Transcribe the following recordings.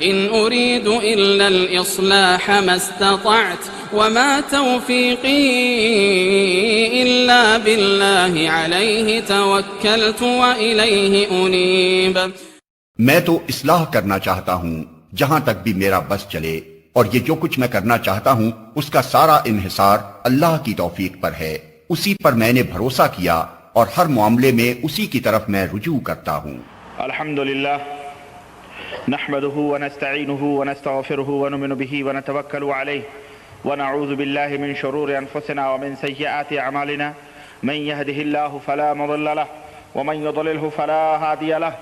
إن أريد إلا الإصلاح ما استطعت وما توفيقي إلا بالله عليه توكلت وإليه أنيب۔ میں تو اصلاح کرنا چاہتا ہوں جہاں تک بھی میرا بس چلے، اور یہ جو کچھ میں کرنا چاہتا ہوں اس کا سارا انحصار اللہ کی توفیق پر ہے، اسی پر میں نے بھروسہ کیا اور ہر معاملے میں اسی کی طرف میں رجوع کرتا ہوں۔ الحمدللہ نحمده ونستعینه ونستغفره ونؤمن به ونتوکل علیہ ونعوذ باللہ من شرور انفسنا ومن سیئات اعمالنا من يهده الله فلا مضل له ومن يضلله فلا هادي له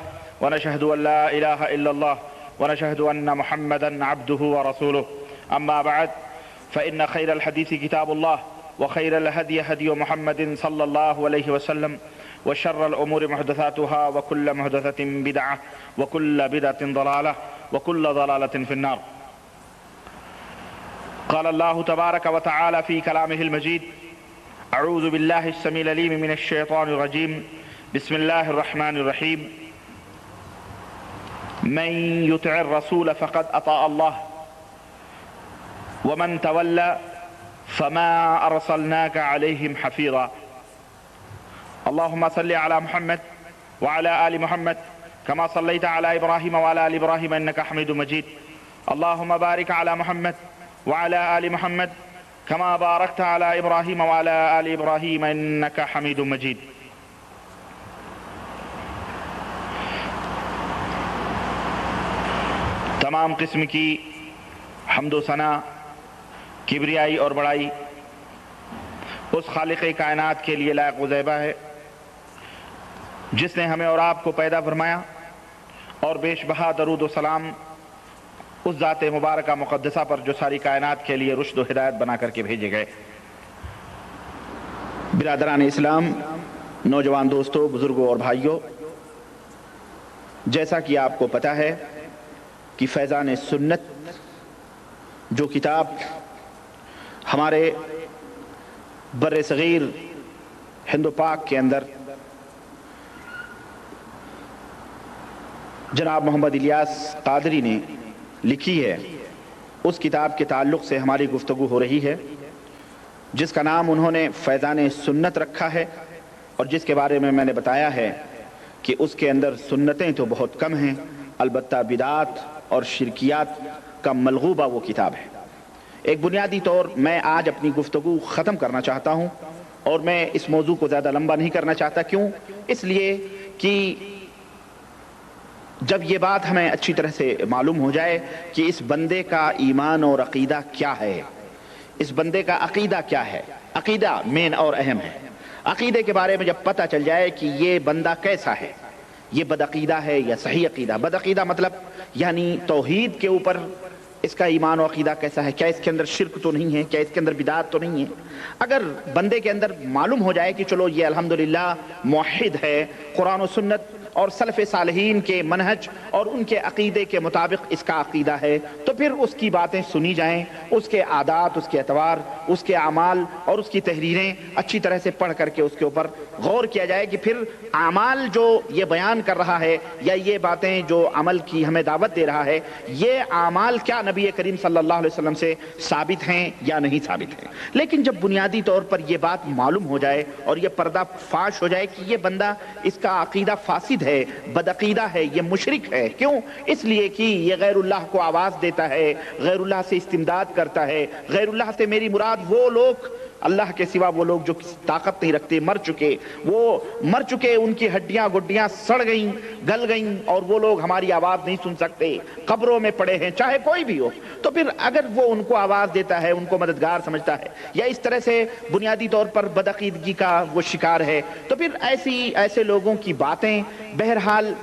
ونشهد ان لا اله الا الله ونشهد ان محمدا عبده ورسوله اما بعد فان خير الحديث كتاب الله وخير الهدي هدي محمد صلى الله عليه وسلم وشر الأمور محدثاتها وكل محدثة بدعة وكل بدعة ضلالة وكل ضلالة في النار۔ قال الله تبارك وتعالى في كلامه المجيد: أعوذ بالله السميع العليم من الشيطان الرجيم، بسم الله الرحمن الرحيم، من يطع الرسول فقد أطاع الله ومن تولى فما أرسلناك عليهم حفيظا۔ اللهم صل على محمد وعلى آل محمد كما صليت على إبراهيم وعلى آل إبراهيم إنك حميد مجيد۔ اللهم بارك على محمد وعلى آل محمد كما باركت على إبراهيم وعلى آل إبراهيم إنك حميد مجيد۔ تمام قسم کی حمد و ثنا، کبریائی اور بڑائی اس خالق کائنات کے لیے لائق و زیبا ہے جس نے ہمیں اور آپ کو پیدا فرمایا، اور بیش بہا درود و سلام اس ذات مبارکہ مقدسہ پر جو ساری کائنات کے لیے رشد و ہدایت بنا کر کے بھیجے گئے۔ برادران اسلام، نوجوان دوستوں، بزرگوں اور بھائیوں، جیسا کہ آپ کو پتہ ہے کہ فیضان سنت جو کتاب ہمارے بر صغیر ہند و پاک کے اندر جناب محمد الیاس قادری نے لکھی ہے، اس کتاب کے تعلق سے ہماری گفتگو ہو رہی ہے، جس کا نام انہوں نے فیضان سنت رکھا ہے، اور جس کے بارے میں نے بتایا ہے کہ اس کے اندر سنتیں تو بہت کم ہیں، البتہ بدعات اور شرکیات کا ملغوبہ وہ کتاب ہے۔ ایک بنیادی طور میں آج اپنی گفتگو ختم کرنا چاہتا ہوں، اور میں اس موضوع کو زیادہ لمبا نہیں کرنا چاہتا۔ کیوں؟ اس لیے کہ جب یہ بات ہمیں اچھی طرح سے معلوم ہو جائے کہ اس بندے کا ایمان اور عقیدہ کیا ہے، اس بندے کا عقیدہ کیا ہے، عقیدہ مین اور اہم ہے۔ عقیدے کے بارے میں جب پتہ چل جائے کہ یہ بندہ کیسا ہے، یہ بدعقیدہ ہے یا صحیح عقیدہ۔ بدعقیدہ مطلب یعنی توحید کے اوپر اس کا ایمان و عقیدہ کیسا ہے، کیا اس کے اندر شرک تو نہیں ہے، کیا اس کے اندر بدعات تو نہیں ہے۔ اگر بندے کے اندر معلوم ہو جائے کہ چلو یہ الحمدللہ موحد ہے، قرآن و سنت اور سلف صالحین کے منہج اور ان کے عقیدے کے مطابق اس کا عقیدہ ہے، تو پھر اس کی باتیں سنی جائیں، اس کے عادات، اس کے اعتبار، اس کے اعمال اور اس کی تحریریں اچھی طرح سے پڑھ کر کے اس کے اوپر غور کیا جائے کہ پھر اعمال جو یہ بیان کر رہا ہے یا یہ باتیں جو عمل کی ہمیں دعوت دے رہا ہے، یہ اعمال کیا نبی کریم صلی اللہ علیہ وسلم سے ثابت ہیں یا نہیں ثابت ہیں۔ لیکن جب بنیادی طور پر یہ بات معلوم ہو جائے اور یہ پردہ فاش ہو جائے کہ یہ بندہ، اس کا عقیدہ فاسد ہے، بدعقیدہ ہے، یہ مشرک ہے، کیوں؟ اس لیے کہ یہ غیر اللہ کو آواز دیتا ہے، غیر اللہ سے استمداد کرتا ہے۔ غیر اللہ سے میری مراد وہ لوگ، اللہ کے سوا وہ لوگ جو طاقت نہیں رکھتے، مر چکے، ان کی ہڈیاں گڈیاں سڑ گئیں، گل گئیں، اور وہ لوگ ہماری آواز نہیں سن سکتے، قبروں میں پڑے ہیں، چاہے کوئی بھی ہو۔ تو پھر اگر وہ ان کو آواز دیتا ہے، ان کو مددگار سمجھتا ہے، یا اس طرح سے بنیادی طور پر بدعقیدگی کا وہ شکار ہے، تو پھر ایسے لوگوں کی باتیں بہرحال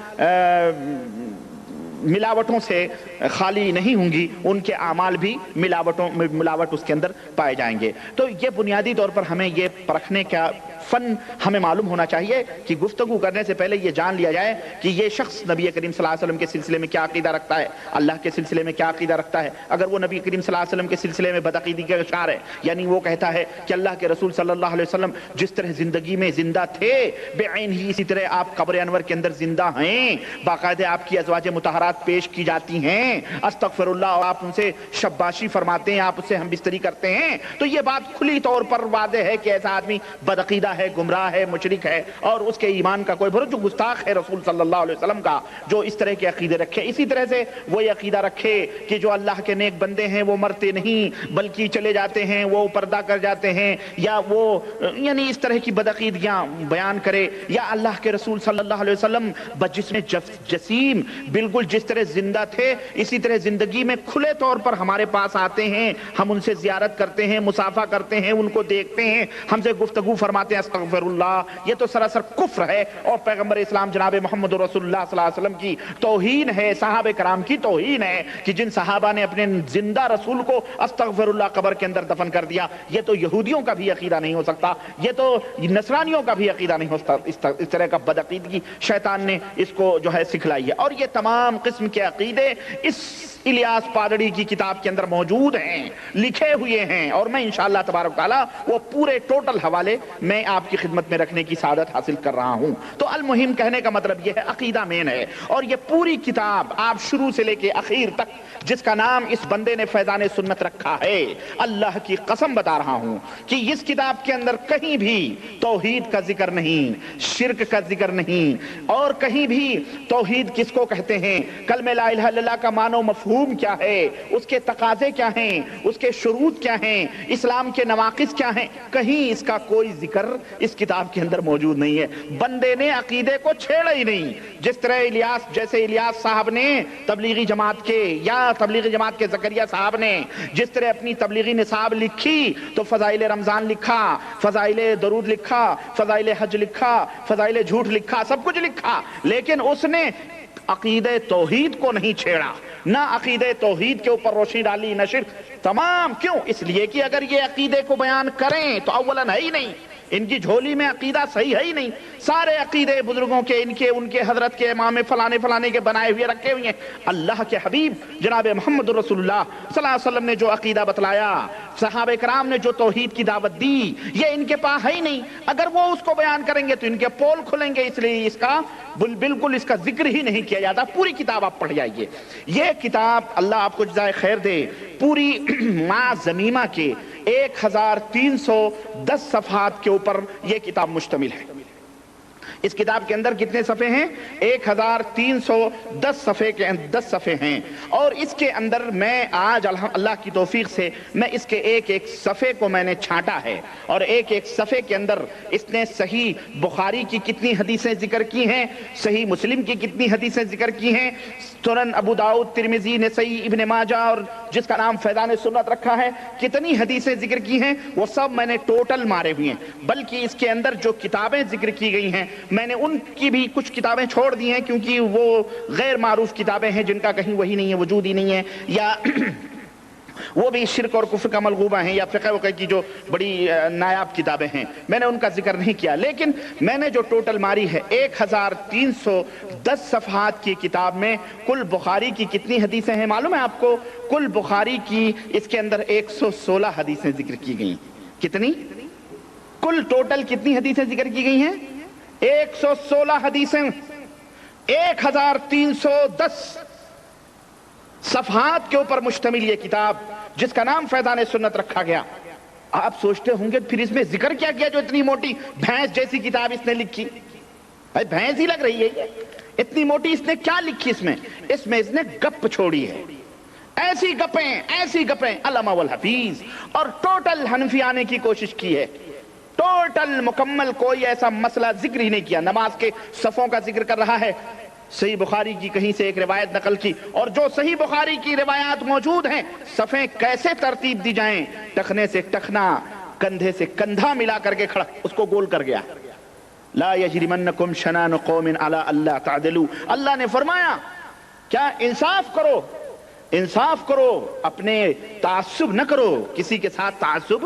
ملاوٹوں سے خالی نہیں ہوں گی، ان کے اعمال بھی ملاوٹ اس کے اندر پائے جائیں گے۔ تو یہ بنیادی طور پر ہمیں یہ پرکھنے کا فن ہمیں معلوم ہونا چاہیے کہ گفتگو کرنے سے پہلے یہ جان لیا جائے کہ یہ شخص نبی کریم صلی اللہ علیہ وسلم کے سلسلے میں کیا عقیدہ رکھتا ہے، اللہ کے سلسلے میں کیا عقیدہ رکھتا ہے۔ اگر وہ نبی کریم صلی اللہ علیہ وسلم کے سلسلے میں بدعقیدگی کا شکار ہے، یعنی وہ کہتا ہے کہ اللہ کے رسول صلی اللہ علیہ وسلم جس طرح زندگی میں زندہ تھے بے عین ہی، اسی طرح آپ قبر انور کے اندر زندہ ہیں، باقاعدہ آپ کی ازواج مطہرات استغفارات پیش کی جاتی ہیں، استغفراللہ، اور آپ ان سے شباشی فرماتے ہیں، آپ اسے ہم بستری کرتے ہیں، تو یہ بات کھلی طور پر واضح ہے کہ ایسا آدمی بدعقیدہ ہے، گمراہ ہے، مشرک ہے، اور اس کے ایمان کا کوئی بھروسہ، جو گستاخ ہے رسول صلی اللہ علیہ وسلم کا، جو اس طرح کے عقیدے رکھے۔ اسی طرح سے وہ یہ عقیدہ رکھے کہ جو اللہ کے نیک بندے ہیں وہ مرتے نہیں بلکہ چلے جاتے ہیں، وہ پردہ کر جاتے ہیں، یا وہ یعنی اس طرح کی بدعقیدیاں بیان کرے، یا اللہ کے رسول صلی اللہ علیہ وسلم بجسم جسیم بالکل جس طرح زندہ تھے اسی طرح زندگی میں کھلے طور پر ہمارے پاس آتے ہیں، ہم ان سے زیارت کرتے ہیں، مصافحہ کرتے ہیں، ان کو دیکھتے ہیں، ہم سے گفتگو فرماتے ہیں، استغفراللہ، یہ تو سراسر کفر ہے اور پیغمبر اسلام جناب محمد رسول اللہ صلی اللہ علیہ وسلم کی توہین ہے، صحابہ کرام کی توہین ہے کہ جن صحابہ نے اپنے زندہ رسول کو استغفراللہ قبر کے اندر دفن کر دیا۔ یہ تو یہودیوں کا بھی عقیدہ نہیں ہو سکتا، یہ تو نصرانیوں کا بھی عقیدہ نہیں ہو سکتا، اس طرح کا بدعقیدگی شیطان نے اس کو جو ہے سکھلائی ہے۔ اور یہ تمام قسم کے عقیدے اس الیاس پادڑی کی کتاب کے اندر موجود ہیں، لکھے ہوئے ہیں، اور میں انشاءاللہ تبارک تعالیٰ وہ پورے ٹوٹل حوالے میں آپ کی خدمت میں رکھنے کی سعادت حاصل کر رہا ہوں۔ تو المہم کہنے کا مطلب یہ ہے عقیدہ مین ہے، اور یہ پوری کتاب آپ شروع سے لے کے اخیر تک جس کا نام اس بندے نے فیضان سنت رکھا ہے، اللہ کی قسم بتا رہا ہوں کہ اس کتاب کے اندر کہیں بھی توحید کا ذکر نہیں، شرک کا ذکر نہیں، اور کہیں بھی توحید کس کو کہتے ہیں، کلمہ لا الہ الا اللہ کا معنی و مفہوم کیا ہے، اس کے تقاضے کیا ہیں، اس کے شروط کیا ہیں، اسلام کے نواقص کیا ہیں، کہیں اس کا کوئی ذکر اس کتاب کے اندر موجود نہیں ہے۔ بندے نے عقیدے کو چھیڑا ہی نہیں، جس طرح جیسے الیاس صاحب نے تبلیغی جماعت کے یا تبلیغی جماعت کے زکریا صاحب نے جس طرح اپنی تبلیغی نصاب لکھی تو فضائل رمضان لکھا، فضائل درود لکھا، فضائل حج لکھا، فضائل جھوٹ لکھا، سب کچھ لکھا، لیکن اس نے عقیدہ توحید کو نہیں چھیڑا، نہ عقیدہ توحید کے اوپر روشنی ڈالی، نہ شرک، تمام۔ کیوں؟ اس لیے کہ اگر یہ عقیدے کو بیان کریں تو اولاً ہے ہی نہیں، ان کی جھولی میں عقیدہ صحیح ہے ہی نہیں، سارے عقیدے بزرگوں کے، ان کے حضرت کے، امام فلانے فلانے کے بنائے ہوئے رکھے ہوئے ہیں۔ اللہ کے حبیب جناب محمد رسول اللہ صلی اللہ علیہ وسلم نے جو عقیدہ بتلایا، صحابہ کرام نے جو توحید کی دعوت دی، یہ ان کے پاس ہے ہی نہیں۔ اگر وہ اس کو بیان کریں گے تو ان کے پول کھلیں گے، اس لیے اس کا بالکل اس کا ذکر ہی نہیں کیا جاتا۔ پوری کتاب آپ پڑھ جائیے، یہ کتاب اللہ آپ کو جزائے خیر دے، پوری ماء زمیمہ کے 1310 صفحات کے اوپر یہ کتاب مشتمل ہے۔ اس کتاب کے اندر کتنے صفحے ہیں؟ 1310 صفحے کے 10 صفحے ہیں، اور اس کے اندر میں آج اللہ کی توفیق سے میں اس کے ایک ایک صفحے کو میں نے چھانٹا ہے، اور ایک ایک صفحے کے اندر اس نے صحیح بخاری کی کتنی حدیثیں ذکر کی ہیں، صحیح مسلم کی کتنی حدیثیں ذکر کی ہیں، سنن ابو داؤد، ترمذی، نسائی، ابن ماجہ، اور جس کا نام فیضان سنت رکھا ہے، کتنی حدیثیں ذکر کی ہیں وہ سب میں نے ٹوٹل مارے ہوئے ہیں۔ بلکہ اس کے اندر جو کتابیں ذکر کی گئی ہیں میں نے ان کی بھی کچھ کتابیں چھوڑ دی ہیں، کیونکہ وہ غیر معروف کتابیں ہیں جن کا کہیں وہی نہیں ہے، وجود ہی نہیں ہے، یا وہ بھی شرک اور کفر کا ملغوبہ ہیں، یا فقہ وقہ کی جو بڑی نایاب کتابیں ہیں، میں نے ان کا ذکر نہیں کیا۔ لیکن میں نے جو ٹوٹل ماری ہے 1310 صفحات کی کتاب میں کل بخاری کی کتنی حدیثیں ہیں معلوم ہے آپ کو؟ کل بخاری کی اس کے اندر 116 حدیثیں ذکر کی گئی۔ کتنی؟ کل ٹوٹل کتنی حدیثیں ذکر کی گئی ہیں؟ 116 حدیثیں، 1310 صفحات کے اوپر مشتمل یہ کتاب جس کا نام فیضان سنت رکھا گیا۔ آپ سوچتے ہوں گے پھر اس میں ذکر کیا کیا جو اتنی موٹی بھینس جیسی کتاب اس نے لکھی؟ بھائی بھینس ہی لگ رہی ہے یہ، اتنی موٹی اس نے کیا لکھی؟ اس میں اس نے گپ چھوڑی ہے، ایسی گپیں علامہ والحفیظ، اور ٹوٹل حنفی آنے کی کوشش کی ہے، ٹوٹل مکمل کوئی ایسا مسئلہ ذکر ہی نہیں کیا۔ نماز کے صفوں کا ذکر کر رہا ہے، صحیح بخاری کی کہیں سے ایک روایت نقل کی، اور جو صحیح بخاری کی روایات موجود ہیں صفیں کیسے ترتیب دی جائیں، ٹخنے سے ٹخنا، کندھے سے کندھا ملا کر کے کھڑا، اس کو گول کر گیا۔ لا یجرمنکم شنان قوم علی اللہ تعدلوا، اللہ نے فرمایا کیا انصاف کرو، اپنے تعصب نہ کرو، کسی کے ساتھ تعصب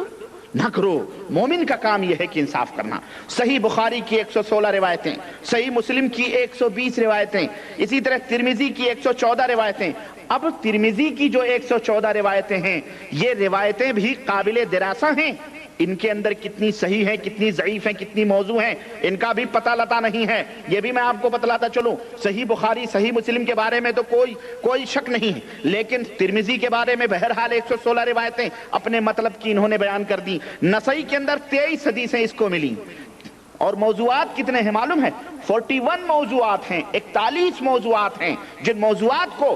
نہ کرو۔ مومن کا کام یہ ہے کہ انصاف کرنا۔ صحیح بخاری کی 116 روایتیں، صحیح مسلم کی 120 روایتیں، اسی طرح ترمذی کی 114 روایتیں۔ اب ترمذی کی جو 114 روایتیں ہیں یہ روایتیں بھی قابل دراسہ ہیں، ان کے اندر کتنی صحیح ہیں، کتنی ضعیف ہیں، کتنی موضوع ہیں، ان کا بھی پتہ لتا نہیں ہے۔ یہ بھی میں آپ کو بتلاتا چلوں، صحیح بخاری صحیح مسلم کے بارے میں تو کوئی شک نہیں ہے، لیکن ترمذی کے بارے میں بہرحال 116 روایتیں اپنے مطلب کی انہوں نے بیان کر دی۔ نسائی کے اندر 23 حدیثیں اس کو ملی، اور موضوعات کتنے ہیں معلوم ہے؟ 41 موضوعات ہیں، 41 موضوعات ہیں، جن موضوعات کو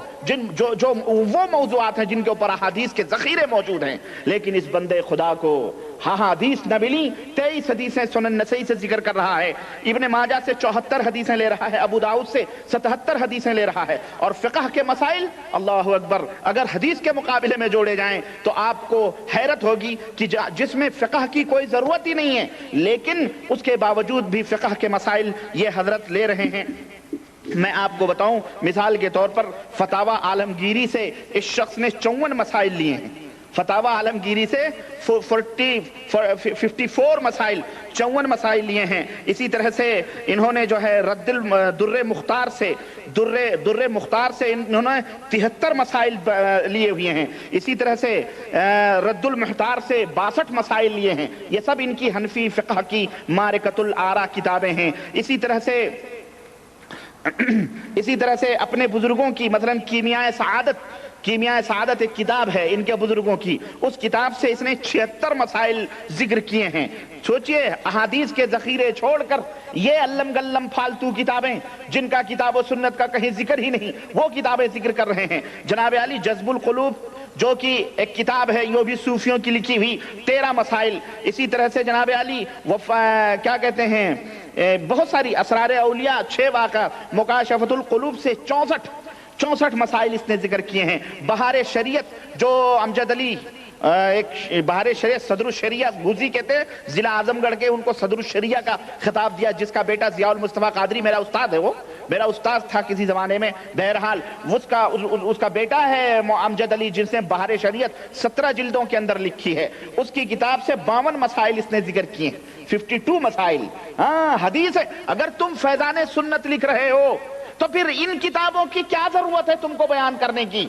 جو وہ موضوعات ہیں جن کے اوپر احادیث کے ذخیرے موجود ہیں، لیکن اس بندے خدا کو حدیث نہ ملی۔ 23 حدیثیں سنن نسائی سے ذکر کر رہا ہے، ابن ماجہ سے 74 حدیثیں لے رہا ہے، ابو داؤد سے 77 حدیثیں لے رہا ہے، اور فقہ کے مسائل اللہ اکبر اگر حدیث کے مقابلے میں جوڑے جائیں تو آپ کو حیرت ہوگی کہ جس میں فقہ کی کوئی ضرورت ہی نہیں ہے، لیکن اس کے باوجود بھی فقہ کے مسائل یہ حضرت لے رہے ہیں۔ میں آپ کو بتاؤں مثال کے طور پر فتاوی عالمگیری سے اس شخص نے 54 مسائل لیے ہیں، فتاوی عالمگیری سے 54 مسائل 54 مسائل لیے ہیں۔ اسی طرح سے انہوں نے جو ہے در مختار سے انہوں نے 73 مسائل لیے ہوئے ہیں۔ اسی طرح سے رد المحتار سے 62 مسائل لیے ہیں۔ یہ سب ان کی حنفی فقہ کی معرکۃ الآراء کتابیں ہیں۔ اسی طرح سے اپنے بزرگوں کی مثلا کیمیائے سعادت ایک کتاب ہے ان کے بزرگوں کی، اس کتاب سے اس نے 76 مسائل ذکر کیے ہیں۔ سوچئے احادیث کے ذخیرے چھوڑ کر یہ علم گلم فالتو کتابیں جن کا کتاب و سنت کا کہیں ذکر ہی نہیں، وہ کتابیں ذکر کر رہے ہیں۔ جناب علی جذب القلوب جو کہ ایک کتاب ہے، یہ بھی صوفیوں کی لکھی ہوئی، 13 مسائل۔ اسی طرح سے جناب علی کیا کہتے ہیں بہت ساری اسرار اولیاء 6 واقعات، مکاشفۃ القلوب سے 64 مسائل اس نے ذکر کیے ہیں۔ بہار شریعت جو امجد علی ایک بہار شریعت صدر الشریعہ گوزی کہتے ہیں، ضلع اعظم گڑھ کے ان کو صدر الشریعہ کا خطاب دیا، جس کا بیٹا ضیاء المصطفیٰ قادری میرا استاد ہے، وہ میرا استاد تھا کسی زمانے میں۔ بہرحال اس کا بیٹا ہے امجد علی جس نے بہار شریعت 17 جلدوں کے اندر لکھی ہے، اس کی کتاب سے 52 مسائل اس نے ذکر کیے ہیں، 52 مسائل۔ ہاں حدیث ہے، اگر تم فیضان سنت لکھ رہے ہو تو پھر ان کتابوں کی کیا ضرورت ہے تم کو بیان کرنے کی؟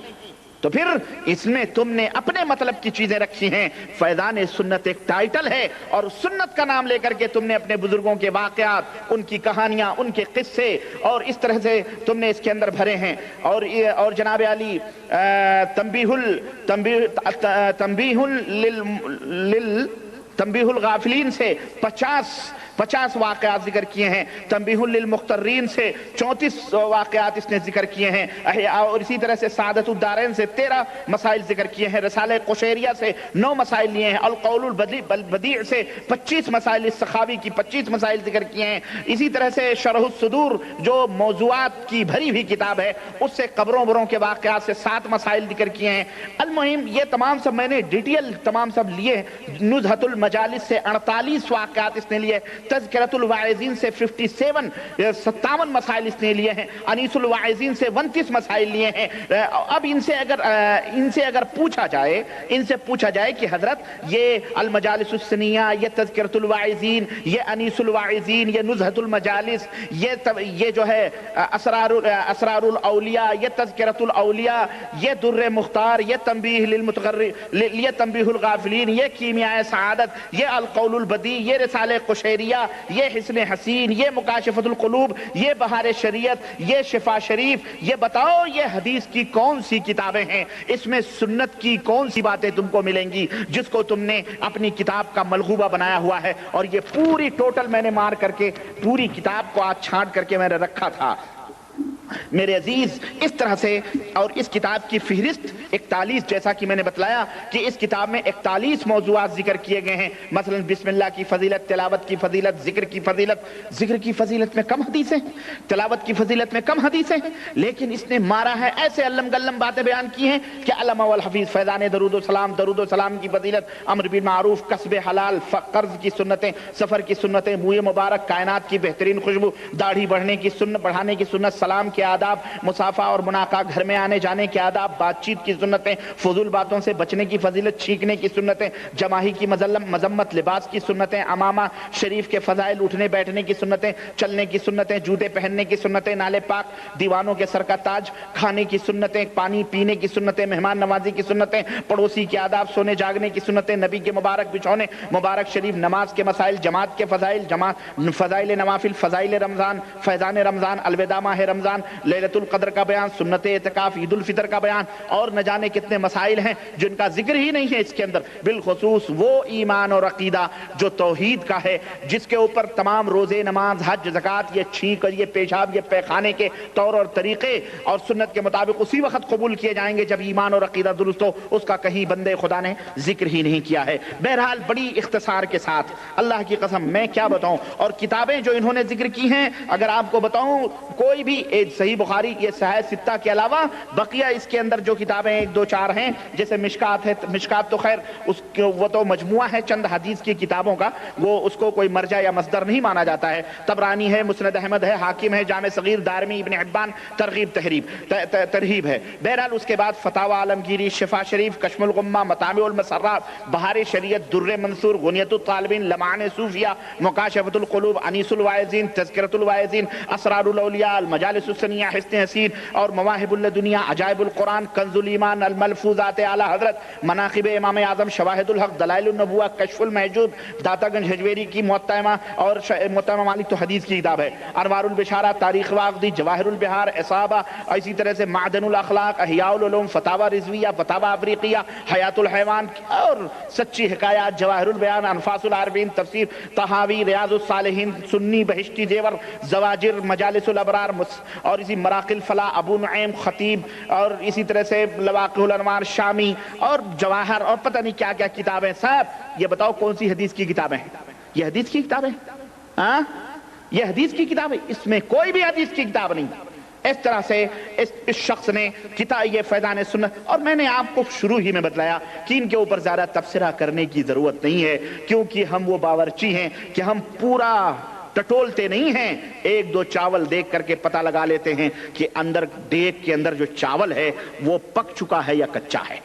تو پھر اس میں تم نے اپنے مطلب کی چیزیں رکھی ہیں۔ فیضان سنت ایک ٹائٹل ہے، اور سنت کا نام لے کر کے تم نے اپنے بزرگوں کے واقعات، ان کی کہانیاں، ان کے قصے، اور اس طرح سے تم نے اس کے اندر بھرے ہیں۔ اور جناب علی تنبیہ الغافلین سے 50 واقعات ذکر کیے ہیں، تنبیہ للمخترین سے 34 واقعات اس نے ذکر کیے ہیں، اور اسی طرح سے سعادت الدارین سے 13 مسائل ذکر کیے ہیں، رسالہ قشیریہ سے 9 مسائل لیے ہیں، القول البدیع سے 25 مسائل، سخاوی کی 25 مسائل ذکر کیے ہیں۔ اسی طرح سے شرح الصدور جو موضوعات کی بھری ہوئی کتاب ہے، اس سے قبروں بروں کے واقعات سے 7 مسائل ذکر کیے ہیں۔ المہم یہ تمام سب میں نے ڈیٹیل تمام سب لیے۔ نزہۃ المجالس سے 48 واقعات اس نے لیے، تذکرۃ الواعظین سے 57 مسائل اس نے لیے ہیں، انیس الواعظین سے 29 مسائل لیے ہیں۔ اب ان سے اگر پوچھا جائے کہ حضرت یہ المجالس السنیہ، یہ تذکرۃ الواعظین، یہ انیس الواعظین، یہ نزہۃ المجالس، یہ جو ہے اسرار الاولیاء، یہ تذکرۃ الاولیاء، یہ در مختار، یہ تنبیہ الغافلین، یہ کیمیائے سعادت، یہ القول البدیع، یہ رسالہ قشیریہ، یہ حسن حسین، یہ مکاشفۃ القلوب، یہ بہار شریعت، یہ شفا شریف، یہ بتاؤ یہ حدیث کی کون سی کتابیں ہیں؟ اس میں سنت کی کون سی باتیں تم کو ملیں گی جس کو تم نے اپنی کتاب کا ملغوبہ بنایا ہوا ہے؟ اور یہ پوری ٹوٹل میں نے مار کر کے پوری کتاب کو آج چھانٹ کر کے میں نے رکھا تھا۔ میرے عزیز اس طرح سے، اور اس کتاب کی فہرست 41، جیسا کہ میں نے بتلایا کہ اس کتاب میں 41 موضوعات ذکر کیے گئے ہیں، مثلا بسم اللہ کی فضیلت، تلاوت کی فضیلت، ذکر کی فضیلت میں کم حدیثیں، تلاوت کی فضیلت میں کم حدیثیں ہیں، لیکن اس نے مارا ہے ایسے علم گلم باتیں بیان کی ہیں کہ علامہ والحفیظ فیضان درود و سلام کی فضیلت، امر بالمعروف، کسب حلال، قرض کی سنتیں، سفر کی سنتیں، موئے مبارک، کائنات کی بہترین خوشبو، داڑھی بڑھانے کی سنت، سلام کے آداب، مسافہ اور مناقہ، گھر میں آنے جانے کے آداب، بات چیت کی سنتیں، فضول باتوں سے بچنے کی فضیلت، چھینکنے کی سنتیں، جماہی کی مذمت، لباس کی سنتیں، امامہ شریف کے فضائل، اٹھنے بیٹھنے کی سنتیں، چلنے کی سنتیں، جوتے پہننے کی سنتیں، نالے پاک، دیوانوں کے سر کا تاج، کھانے کی سنتیں، پانی پینے کی سنتیں، مہمان نوازی کی سنتیں، پڑوسی کے آداب، سونے جاگنے کی سنتیں، نبی کے مبارک بچھونے مبارک شریف، نماز کے مسائل، جماعت کے فضائل، فضائل نوافل، فضائل رمضان، فیضان رمضان، الوداع ماہ رمضان، لیلۃ القدر کا بیان، سنت اعتکاف، عید الفطر کا بیان، اور نہ جانے کتنے مسائل ہیں جن کا ذکر ہی نہیں ہے اس کے اندر، بالخصوص وہ ایمان اور عقیدہ جو توحید کا ہے، جس کے اوپر تمام روزے، نماز، حج، زکوٰۃ، یہ چھینک اور یہ پیشاب، یہ پیخانے کے طور اور طریقے اور سنت کے مطابق اسی وقت قبول کیے جائیں گے جب ایمان اور عقیدہ درست ہو، اس کا کہیں بندے خدا نے ذکر ہی نہیں کیا ہے۔ بہرحال بڑی اختصار کے ساتھ اللہ کی قسم میں کیا بتاؤں، اور کتابیں جو انہوں نے ذکر کی ہیں اگر آپ کو بتاؤں، کوئی بھی صحیح بخاری، یہ صحیح ستہ کے علاوہ بقیہ اس کے اندر جو کتابیں ایک دو چار ہیں، جیسے مشکات ہے، مشکات تو خیر وہ تو مجموعہ ہے چند حدیث کی کتابوں کا، وہ اس کو کوئی مرجع یا مصدر نہیں مانا جاتا ہے، طبرانی ہے، مسند احمد ہے، حاکم ہے، جامع صغیر، دارمی، ابن حبان، ترغیب ترہیب ہے۔ بہرحال اس کے بعد فتاوی عالمگیری، شفا شریف، کشف الغمہ، مطامع المسرات، بہار شریعت، در منصور، غنیۃ الطالبین، لمعان صوفیہ، مکاشفۃ القلوب، انیس الواعظین، تذکرۃ الواعظین، اسرار الاولیاء، المجالس السنیہ، حسن حسین اور مواہب اللدنیہ، عجائب القرآن، کنز الایمان، الملفوظات اعلی حضرت، مناقب امام اعظم، شواہد الحق، دلائل النبوہ، کشف المحجوب، داتا گنج ہجویری کی معتمہ اور معتمہ مالک تو حدیث کی کتاب ہے، انوار البشارہ، تاریخ واقدی، جواہر البحار، اصابہ، اسی طرح سے معدن الاخلاق، احیاء العلوم، فتاوی رضویہ، فتاوی افریقیہ، حیات الحیوان اور سچی حکایات، جواہر البیان، انفاس العارفین، تفسیر طحاوی، ریاض الصالحین، سنی بہشتی زیور، زواجر، مجالس الابرار اور اسی مراقل فلاح، ابو نعیم خطیب، اور اسی طرح سے لواقع الانوار شامی اور جواہر اور پتہ نہیں کیا کیا کتابیں۔ صاحب یہ بتاؤ کون سی حدیث کی کتابیں ہیں؟ یہ حدیث کی کتابیں، ہاں یہ حدیث کی کتابیں، اس میں کوئی بھی حدیث کی کتاب نہیں۔ اس طرح سے اس شخص نے کتاب یہ فیضان سنت، اور میں نے آپ کو شروع ہی میں بتلایا کہ ان کے اوپر زیادہ تبصرہ کرنے کی ضرورت نہیں ہے، کیونکہ ہم وہ باورچی ہیں کہ ہم پورا ٹٹولتے نہیں ہیں، ایک دو چاول دیکھ کر کے پتہ لگا لیتے ہیں کہ اندر دیگ کے اندر جو چاول ہے وہ پک چکا ہے یا کچا ہے،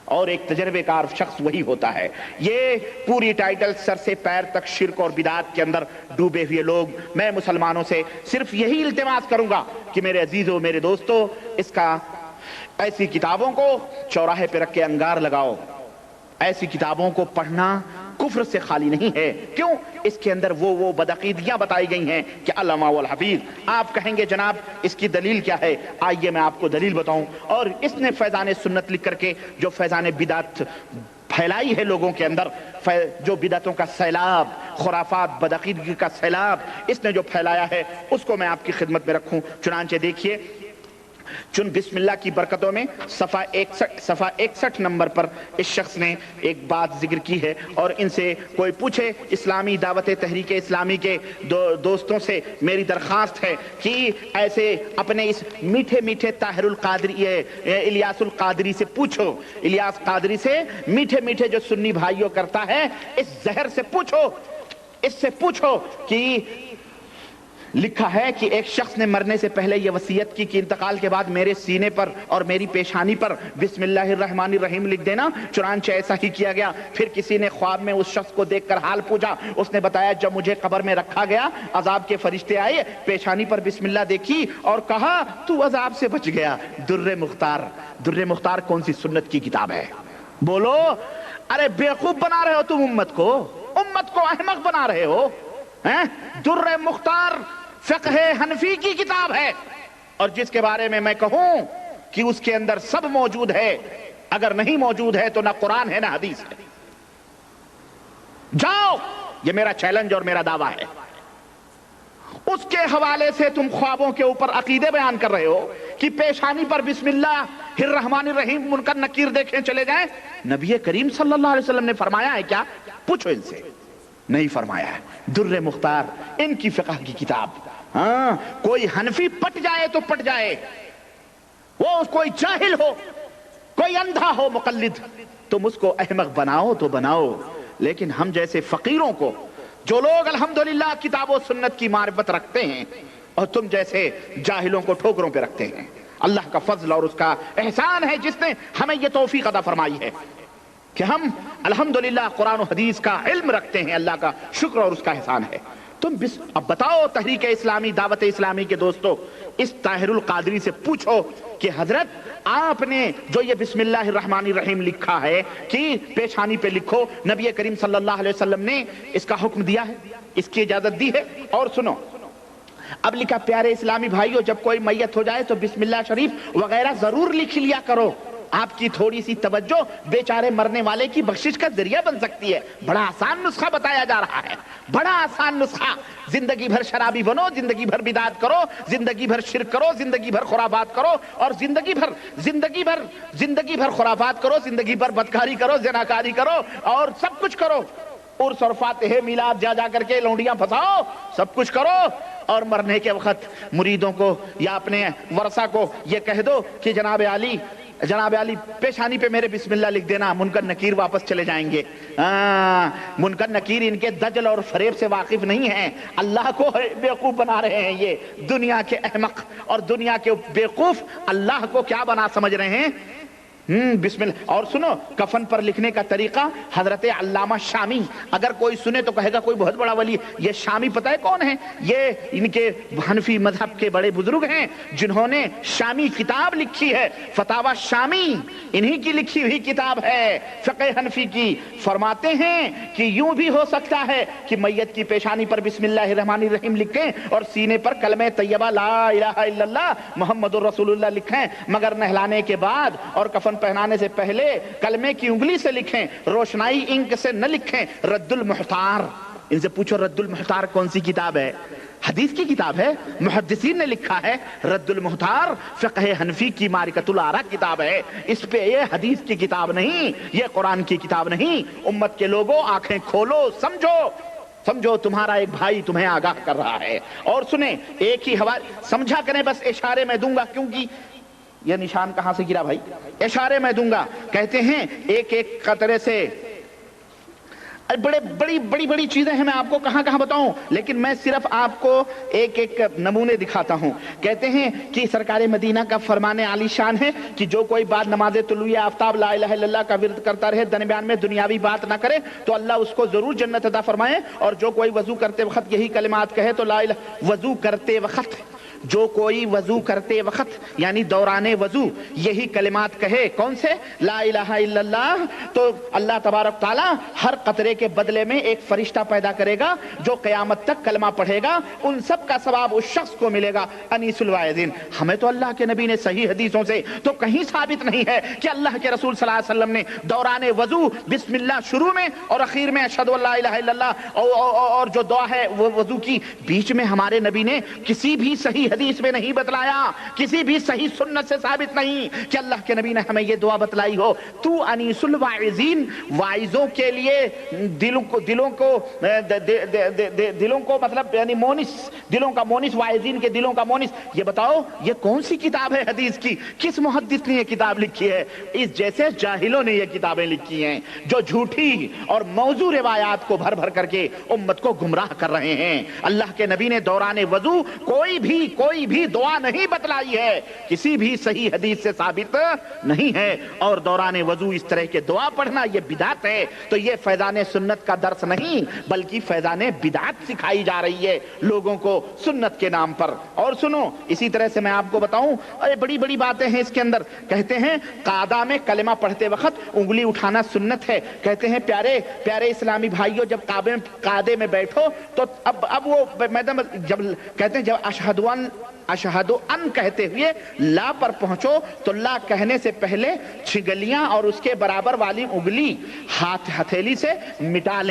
اور ایک تجربے کار شخص وہی ہوتا ہے۔ یہ پوری ٹائٹل سر سے پیر تک شرک اور بدعات کے اندر ڈوبے ہوئے لوگ، میں مسلمانوں سے صرف یہی التماس کروں گا کہ میرے عزیزوں، میرے دوستو، اس کا ایسی کتابوں کو چوراہے پہ رکھ کے انگار لگاؤ، ایسی کتابوں کو پڑھنا کفر سے خالی نہیں ہے۔ کیوں؟ اس کے اندر وہ بدعقیدیاں بتائی گئی ہیں کہ علامہ والحفیظ۔ آپ کہیں گے جناب اس کی دلیل کیا ہے؟ آئیے میں آپ کو دلیل بتاؤں۔ اور اس نے فیضان سنت لکھ کر کے جو فیضان بدعت پھیلائی ہے لوگوں کے اندر، جو بدعتوں کا سیلاب، خرافات، بدعقیدگی کا سیلاب اس نے جو پھیلایا ہے، اس کو میں آپ کی خدمت میں رکھوں۔ چنانچہ دیکھیے، بسم اللہ کی برکتوں میں صفحہ 61 نمبر پر اس شخص نے ایک بات ذکر کی ہے، اور ان سے کوئی پوچھے، اسلامی دعوت تحریک اسلامی کے دوستوں سے میری درخواست ہے کہ ایسے اپنے اس میٹھے میٹھے طاہر القادری الیاس القادری سے پوچھو، الیاس قادری سے میٹھے میٹھے جو سنی بھائیوں کرتا ہے، اس زہر سے پوچھو، اس سے پوچھو کہ لکھا ہے کہ ایک شخص نے مرنے سے پہلے یہ وصیت کی کہ انتقال کے بعد میرے سینے پر اور میری پیشانی پر بسم اللہ الرحمن الرحیم لکھ دینا۔ چنانچہ ایسا ہی کیا گیا۔ پھر کسی نے خواب میں اس شخص کو دیکھ کر حال پوچھا، اس نے بتایا جب مجھے قبر میں رکھا گیا، عذاب کے فرشتے آئے، پیشانی پر بسم اللہ دیکھی اور کہا تو عذاب سے بچ گیا۔ در مختار، در مختار کون سی سنت کی کتاب ہے؟ بولو، ارے بیوقوف بنا رہے ہو تم امت کو احمق بنا رہے ہو۔ در مختار فقہ حنفی کی کتاب ہے، اور جس کے بارے میں کہوں کہ اس کے اندر سب موجود ہے، اگر نہیں موجود ہے تو نہ قرآن ہے نہ حدیث ہے۔ جاؤ، یہ میرا چیلنج اور میرا دعویٰ ہے۔ اس کے حوالے سے تم خوابوں کے اوپر عقیدے بیان کر رہے ہو کہ پیشانی پر بسم اللہ الرحمن الرحیم منکر نکیر دیکھیں چلے جائیں۔ نبی کریم صلی اللہ علیہ وسلم نے فرمایا ہے کیا؟ پوچھو ان سے، نہیں فرمایا ہے۔ در مختار ان کی فقہ کی کتاب۔ ہاں، کوئی حنفی پٹ جائے تو پٹ جائے، وہ کوئی جاہل ہو، کوئی اندھا ہو مقلد، تم اس کو احمق بناؤ تو بناؤ، لیکن ہم جیسے فقیروں کو، جو لوگ الحمدللہ کتاب و سنت کی معرفت رکھتے ہیں اور تم جیسے جاہلوں کو ٹھوکروں پہ رکھتے ہیں۔ اللہ کا فضل اور اس کا احسان ہے جس نے ہمیں یہ توفیق عطا فرمائی ہے کہ ہم الحمدللہ قرآن و حدیث کا علم رکھتے ہیں۔ اللہ کا شکر اور اس کا احسان ہے۔ تم اب بتاؤ تحریک اسلامی، دعوت اسلامی کے دوستو، اس طاہر القادری سے پوچھو کہ حضرت آپ نے جو یہ بسم اللہ الرحمن الرحیم لکھا ہے کہ پیشانی پہ لکھو، نبی کریم صلی اللہ علیہ وسلم نے اس کا حکم دیا ہے، اس کی اجازت دی ہے؟ اور سنو اب لکھا، پیارے اسلامی بھائیو، جب کوئی میت ہو جائے تو بسم اللہ شریف وغیرہ ضرور لکھ لیا کرو، آپ کی تھوڑی سی توجہ بیچارے مرنے والے کی بخشش کا ذریعہ بن سکتی ہے۔ بڑا آسان نسخہ بتایا جا رہا ہے، بڑا آسان نسخہ۔ زندگی بھر شرابی بنو، زندگی بھر بدعت کرو، زندگی بھر شرک کرو، زندگی بھر خرافات کرو، اور زندگی بھر خرافات کرو، زندگی بھر بدکاری کرو، زناکاری کرو، اور سب کچھ کرو، عرس اور فاتحے میلاد جا کر کے لونڈیاں پھنساؤ، سب کچھ کرو، اور مرنے کے وقت مریدوں کو یا اپنے ورثہ کو یہ کہہ دو کہ جناب علی پیشانی پہ میرے بسم اللہ لکھ دینا، منکر نکیر واپس چلے جائیں گے۔ منکر نکیر ان کے دجل اور فریب سے واقف نہیں ہیں، اللہ کو بیوقوف بنا رہے ہیں۔ یہ دنیا کے احمق اور دنیا کے بیوقوف اللہ کو کیا بنا سمجھ رہے ہیں؟ بسم اللہ۔ اور سنو، کفن پر لکھنے کا طریقہ حضرت علامہ شامی، اگر کوئی سنے تو کہے گا کوئی بہت بڑا ولی۔ یہ شامی پتہ ہے کون ہے؟ یہ ان کے حنفی مذہب کے بڑے بزرگ ہیں جنہوں نے شامی کتاب لکھی ہے، فتاوی شامی، انہی کی لکھی ہوئی کتاب ہے فقہ حنفی کی۔ فرماتے ہیں کہ یوں بھی ہو سکتا ہے کہ میت کی پیشانی پر بسم اللہ الرحمن الرحیم لکھیں اور سینے پر کلمہ طیبہ لا الہ الا اللہ محمد الرسول اللہ لکھیں، مگر نہلانے کے بعد اور کفن پہنانے سے پہلے کلمے کی انگلی سے لکھیں، روشنائی انک سے نہ لکھیں۔ رد المحتار، ان سے پوچھو رد المحتار کون سی کتاب ہے؟ حدیث کی کتاب ہے، محدثین نے لکھا ہے۔ رد المحتار فقہ حنفی کی معرکۃ الآراء کتاب ہے، اس پہ یہ حدیث کی کتاب نہیں، یہ قرآن کی کتاب نہیں۔ امت کے لوگوں آنکھیں کھولو، سمجھو تمہارا ایک بھائی تمہیں آگاہ کر رہا ہے۔ اور سنیں، ایک ہی حوالے سمجھا کریں، بس اشارے میں دوں گا، کیونکہ یہ نشان کہاں سے گرا بھائی؟ اشارے میں دوں گا۔ کہتے ہیں ایک ایک قطرے سے بڑی چیزیں ہیں، میں آپ کو کہاں بتاؤں، لیکن میں صرف آپ کو ایک ایک نمونے دکھاتا ہوں۔ کہتے ہیں کہ سرکار مدینہ کا فرمان عالی شان ہے کہ جو کوئی بعد نماز طلوع آفتاب لا الہ الا اللہ کا ورد کرتا رہے، درمیان میں دنیاوی بات نہ کرے، تو اللہ اس کو ضرور جنت عطا فرمائے۔ اور جو کوئی وضو کرتے وقت یہی کلمات کہے تو لا الہ، وضو کرتے وقت، جو کوئی وضو کرتے وقت یعنی دوران وضو یہی کلمات کہے، کون سے؟ لا الہ الا اللہ، تو اللہ تبارک تعالی ہر قطرے کے بدلے میں ایک فرشتہ پیدا کرے گا جو قیامت تک کلمہ پڑھے گا، ان سب کا ثواب اس شخص کو ملے گا۔ انیس الواعظین۔ ہمیں تو اللہ کے نبی نے صحیح حدیثوں سے تو کہیں ثابت نہیں ہے کہ اللہ کے رسول صلی اللہ علیہ وسلم نے دوران وضو بسم اللہ شروع میں اور اخیر میں اشہد ان لا الہ الا اللہ اور جو دعا ہے وہ وضو کی بیچ میں ہمارے نبی نے کسی بھی صحیح حدیث میں نہیں بتلایا، کسی بھی صحیح سنت سے ثابت نہیں کہ اللہ کے نبی نے ہمیں یہ دعا بتلائی ہو۔ تو انیس الواعظین، واعظوں کے لیے دلوں کو مطلب یعنی مونس، دلوں کا مونس، واعظین کے دلوں کا مونس۔ یہ بتاؤ یہ کون سی کتاب ہے حدیث کی؟ کس محدث نے یہ کتاب لکھی ہے؟ اس جیسے جاہلوں نے یہ کتابیں لکھی ہیں جو جھوٹی اور موضوع روایات کو بھر بھر کر کے امت کو گمراہ کر رہے ہیں۔ اللہ کے نبی نے دوران وضو کوئی بھی دعا نہیں بتلائی ہے، کسی بھی صحیح حدیث سے ثابت نہیں ہے۔ اور دوران وضو اس طرح کے دعا پڑھنا یہ بدعت ہے۔ تو یہ فیضان سنت کا درس نہیں بلکہ فیضان بدعت سکھائی جا رہی ہے لوگوں کو سنت کے نام پر۔ اور سنو، اسی طرح سے میں آپ کو بتاؤں، بڑی باتیں ہیں اس کے اندر۔ کہتے ہیں قعدہ میں کلمہ پڑھتے وقت انگلی اٹھانا سنت ہے۔ کہتے ہیں پیارے اسلامی بھائیوں، جب قعدے میں بیٹھو تو اب وہ جب کہتے ہیں جب اشہد ان کہتے ہوئے لا پر پہنچو تو لا کہنے سے پہلے چھگلیاں اور اس کے برابر والی انگلی ہتھیلی سے ملا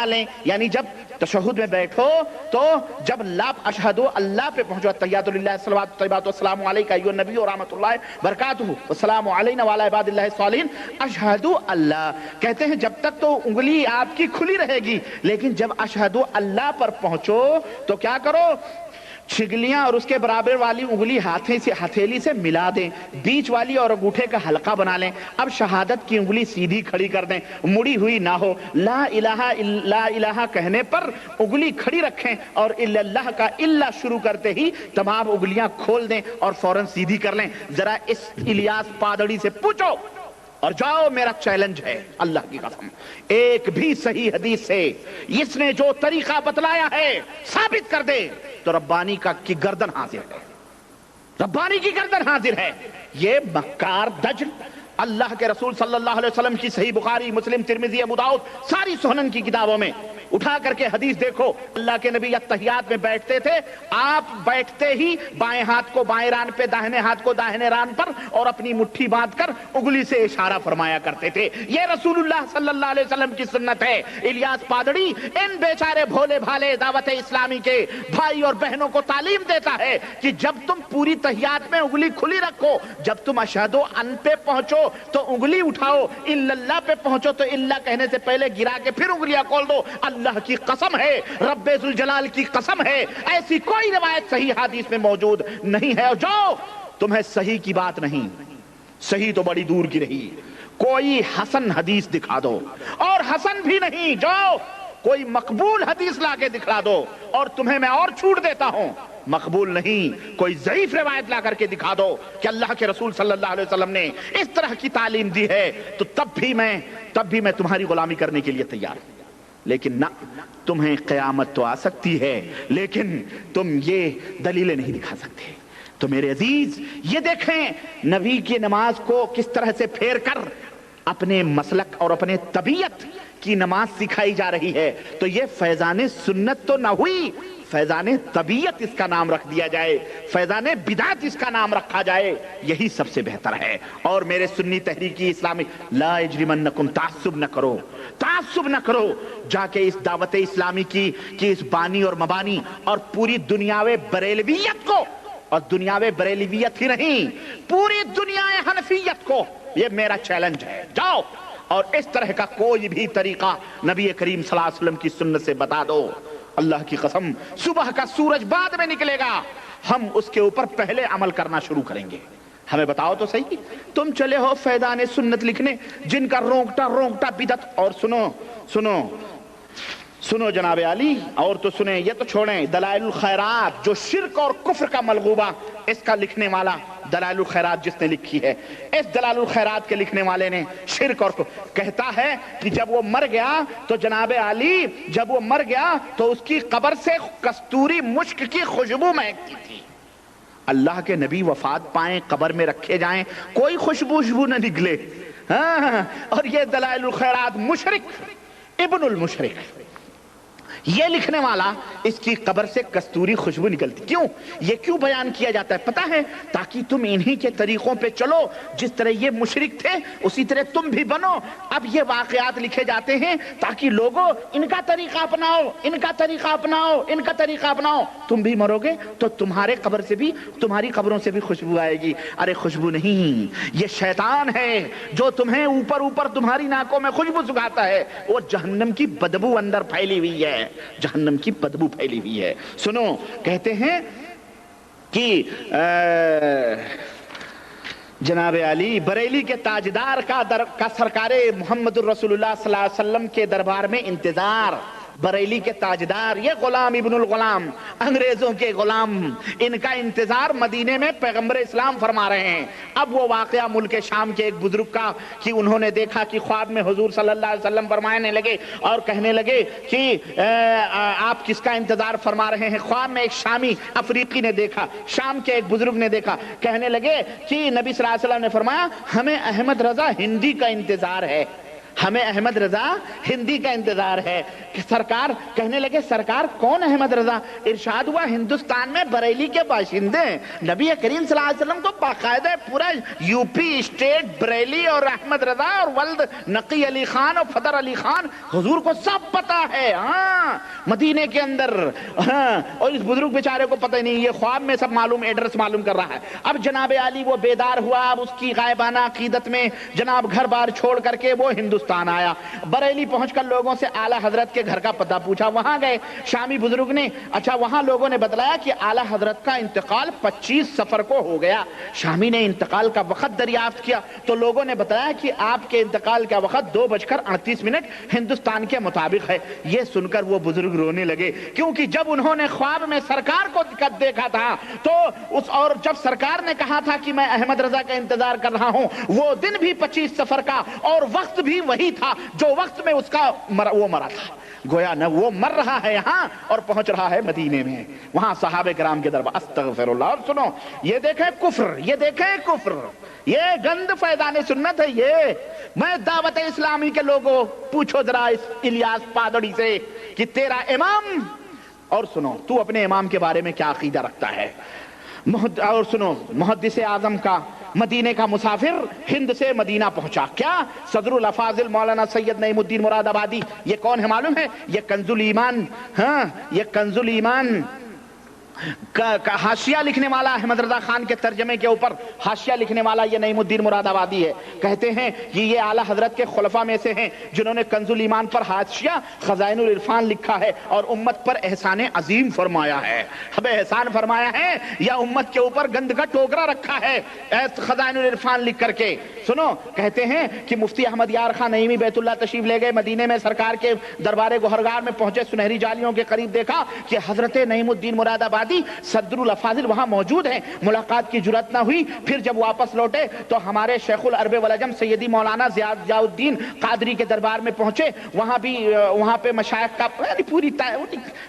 لیں، یعنی جب تشہد میں بیٹھو تو جب لا اشہد اللہ پہ پہنچو، التحیات للہ الصلوات الطیبات والسلام علیک ایھا النبی ورحمۃ اللہ وبرکاتہ والسلام علینا وعلی عباد اللہ الصالحین، اشہد اللہ کہتے ہیں جب تک تو انگلی آپ کی کھلی رہے گی، لیکن جب اشہد اللہ پر پہنچو تو کیا کرو؟ چھگلیاں اور اس کے برابر والی انگلی ہتھیلی سے ملا دیں، بیچ والی اور انگوٹھے کا حلقہ بنا لیں، اب شہادت کی انگلی سیدھی کھڑی کر دیں، مڑی ہوئی نہ ہو، لا الہ کہنے پر انگلی کھڑی رکھیں اور الا اللہ کا الا شروع کرتے ہی تمام انگلیاں کھول دیں اور فوراً سیدھی کر لیں۔ ذرا اس الیاس پادڑی سے پوچھو اور جاؤ، میرا چیلنج ہے اللہ کی قسم، ایک بھی صحیح حدیث سے اس نے جو طریقہ بتلایا ہے ثابت کر دے تو ربانی کی گردن حاضر ہے، ربانی کی گردن حاضر ہے۔ یہ مکار دجل اللہ کے رسول صلی اللہ علیہ وسلم کی صحیح بخاری، مسلم، ترمذی، ابو داؤد، ساری سنن کی کتابوں میں اٹھا کر کے حدیث دیکھو، اللہ کے نبی اتحیات میں بیٹھتے تھے، آپ بیٹھتے ہی بائیں ہاتھ کو بائیں ران پہ، داہنے ہاتھ کو داہنے ران پر، اور اپنی مٹھی باندھ کر انگلی سے اشارہ فرمایا کرتے تھے۔ یہ رسول اللہ صلی اللہ علیہ وسلم کی سنت ہے۔ الیاس پادڑی ان بیچارے بھولے بھالے دعوت اسلامی کے بھائی اور بہنوں کو تعلیم دیتا ہے کہ جب تم پوری تحیات میں انگلی کھلی رکھو، جب تم اشہد ان پہ پہنچو تو انگلی اٹھاؤ، الا اللہ پہ پہنچو تو الا کہنے سے پہلے گرا کے پھر انگلیاں کھول دو۔ اللہ کی قسم ہے، رب ذوالجلال کی قسم ہے، ایسی کوئی روایت صحیح حدیث میں موجود نہیں ہے۔ اور جو تمہیں صحیح کی بات نہیں، صحیح تو بڑی دور کی رہی، کوئی حسن حدیث دکھا دو، اور حسن بھی نہیں، جو کوئی مقبول حدیث لا کے دکھا دو، اور تمہیں میں اور چھوٹ دیتا ہوں، مقبول نہیں، کوئی ضعیف روایت لا کر کے دکھا دو کہ اللہ کے رسول صلی اللہ علیہ وسلم نے اس طرح کی تعلیم دی ہے، تو تب بھی میں تمہاری غلامی کرنے کے لیے تیار ہوں۔ لیکن نہ، تمہیں قیامت تو آ سکتی ہے لیکن تم یہ دلیلیں نہیں دکھا سکتے۔ تو میرے عزیز، یہ دیکھیں نبی کی نماز کو کس طرح سے پھیر کر اپنے مسلک اور اپنے طبیعت کی نماز سکھائی جا رہی ہے۔ تو یہ فیضان سنت تو نہ ہوئی، فیضان طبیعت اس کا نام رکھ دیا جائے، فیضان بدعت اس کا نام رکھا جائے، یہی سب سے بہتر ہے۔ اور میرے سنی تحریکی اسلامی، لا یجرمنکم، تعصب نہ کرو، تعصب نہ کرو، جا کے اس دعوت اسلامی کی اس بانی اور مبانی اور پوری دنیاوے بریلویت کو، اور دنیاوے بریلویت ہی نہیں، پوری دنیا حنفیت کو، یہ میرا چیلنج ہے، جاؤ اور اس طرح کا کوئی بھی طریقہ نبی کریم صلی اللہ علیہ وسلم کی سنت سے بتا دو۔ اللہ کی قسم، صبح کا سورج بعد میں نکلے گا، ہم اس کے اوپر پہلے عمل کرنا شروع کریں گے۔ ہمیں بتاؤ تو صحیح، تم چلے ہو فیضان سنت لکھنے جن کا رونگٹا بدعت، اور سنو جناب علی، اور تو سنیں، یہ تو چھوڑیں، دلائل الخیرات جو شرک اور کفر کا ملغوبہ، اس کا لکھنے والا دلائل الخیرات جس نے لکھی ہے، اس دلائل الخیرات کے لکھنے والے نے شرک اور کہتا ہے کہ جب وہ مر گیا تو جناب علی، جب وہ مر گیا تو اس کی قبر سے کستوری مشک کی خوشبو مہکتی تھی۔ اللہ کے نبی وفات پائیں، قبر میں رکھے جائیں، کوئی خوشبو نہ نکلے، اور یہ دلائل الخیرات مشرک ابن المشرک، یہ لکھنے والا، اس کی قبر سے کستوری خوشبو نکلتی۔ کیوں یہ کیوں بیان کیا جاتا ہے پتہ ہے؟ تاکہ تم انہی کے طریقوں پہ چلو، جس طرح یہ مشرک تھے اسی طرح تم بھی بنو۔ اب یہ واقعات لکھے جاتے ہیں تاکہ لوگوں ان کا طریقہ اپناؤ، ان کا طریقہ اپناؤ، ان کا طریقہ اپناؤ، تم بھی مرو گے تو تمہارے قبر سے بھی، تمہاری قبروں سے بھی خوشبو آئے گی۔ ارے خوشبو نہیں، یہ شیطان ہے جو تمہیں اوپر تمہاری ناکوں میں خوشبو سکھاتا ہے، وہ جہنم کی بدبو اندر پھیلی ہوئی ہے، جہنم کی بدبو پھیلی ہوئی ہے۔ سنو، کہتے ہیں کہ جناب علی بریلی کے تاجدار کا سرکار محمد الرسول اللہ صلی اللہ علیہ وسلم کے دربار میں انتظار، بریلی کے تاجدار، یہ غلام ابن الغلام، انگریزوں کے غلام، ان کا انتظار مدینے میں پیغمبر اسلام فرما رہے ہیں۔ اب وہ واقعہ ملک شام کے ایک بزرگ کا کہ انہوں نے دیکھا کہ خواب میں حضور صلی اللہ علیہ وسلم فرمانے لگے اور کہنے لگے کہ آپ کس کا انتظار فرما رہے ہیں؟ خواب میں ایک شامی افریقی نے دیکھا، شام کے ایک بزرگ نے دیکھا، کہنے لگے کہ نبی صلی اللہ علیہ وسلم نے فرمایا ہمیں احمد رضا ہندی کا انتظار ہے، ہمیں احمد رضا ہندی کا انتظار ہے۔ کہ سرکار کہنے لگے سرکار کون احمد رضا؟ ارشاد ہوا ہندوستان میں بریلی کے باشندے ہیں۔ نبی کریم صلی اللہ علیہ وسلم کو باقاعدہ پورا یو پی اسٹیٹ بریلی اور احمد رضا اور ولد نقی علی خان اور فدر علی خان، حضور کو سب پتا ہے، ہاں مدینے کے اندر، ہاں، اور اس بزرگ بیچارے کو پتہ نہیں، یہ خواب میں سب معلوم، ایڈریس معلوم کر رہا ہے۔ اب جناب علی وہ بیدار ہوا، اب اس کی غائبانہ عقیدت میں جناب گھر بار چھوڑ کر کے وہ ہندوستان ہندوستان آیا، بریلی پہنچ کر لوگوں سے اعلیٰ حضرت کے گھر کا پتہ پوچھا، وہاں گئے شامی بزرگ نے، اچھا وہاں لوگوں نے بتلایا کہ اعلیٰ حضرت کا انتقال 25 صفر کو ہو گیا۔ شامی نے انتقال کا وقت دریافت کیا تو لوگوں نے بتایا کہ آپ کے انتقال کا وقت 2:38 ہندوستان کے مطابق ہے۔ یہ سن کر وہ بزرگ رونے لگے، کیونکہ جب انہوں نے خواب میں سرکار کو دیکھا تھا تو اور جب سرکار نے کہا تھا کہ میں احمد رضا کا انتظار کر رہا ہوں، وہ دن بھی 25 صفر کا اور وقت بھی وہی تھا جو وقت میں اس کا وہ مرا تھا۔ گویا نہ وہ مر رہا ہے یہاں اور پہنچ رہا ہے مدینے میں، وہاں صحابہ کرام کے دربار۔ استغفر اللہ۔ اور سنو، یہ دیکھیں کفر، یہ دیکھیں کفر، یہ گند فیضان سنت ہے۔ یہ میں دعوت اسلامی کے لوگوں پوچھو ذرا اس الیاس پادڑی سے کہ تیرا امام، اور سنو تو اپنے امام کے بارے میں کیا عقیدہ رکھتا ہے۔ اور سنو، محدث اعظم کا مدینے کا مسافر ہند سے مدینہ پہنچا، کیا صدر الافاضل مولانا سید نعیم الدین مراد آبادی، یہ کون ہے معلوم ہے؟ یہ کنز الایمان، ہاں یہ کنز الایمان کا حاشیہ لکھنے والا، احمد رضا خان کے ترجمے کے اوپر حاشیہ لکھنے والا یہ نعیم الدین مراد آبادی ہے۔ کہتے ہیں کہ یہ اعلیٰ حضرت کے خلفاء میں سے ہیں جنہوں نے کنز الایمان پر حاشیہ خزائن العرفان لکھا ہے اور امت پر احسان عظیم فرمایا ہے۔ اب احسان فرمایا ہے یا امت کے اوپر گند کا ٹوکرا رکھا ہے خزائن العرفان لکھ کر کے؟ سنو، کہتے ہیں کہ مفتی احمد یار خان نعیمی بیت اللہ تشریف لے گئے، مدینے میں سرکار کے دربار گوہرگار میں پہنچے، سنہری جالیوں کے قریب دیکھا کہ حضرت نعیم الدین مراد آبادی صدر الافاضل وہاں موجود ہیں۔ ملاقات کی جرات نہ ہوئی، پھر جب واپس لوٹے تو ہمارے شیخ العرب والعجم سیدی مولانا ضیاء الدین قادری کے دربار میں پہنچے، وہاں پہ مشائخ کا پوری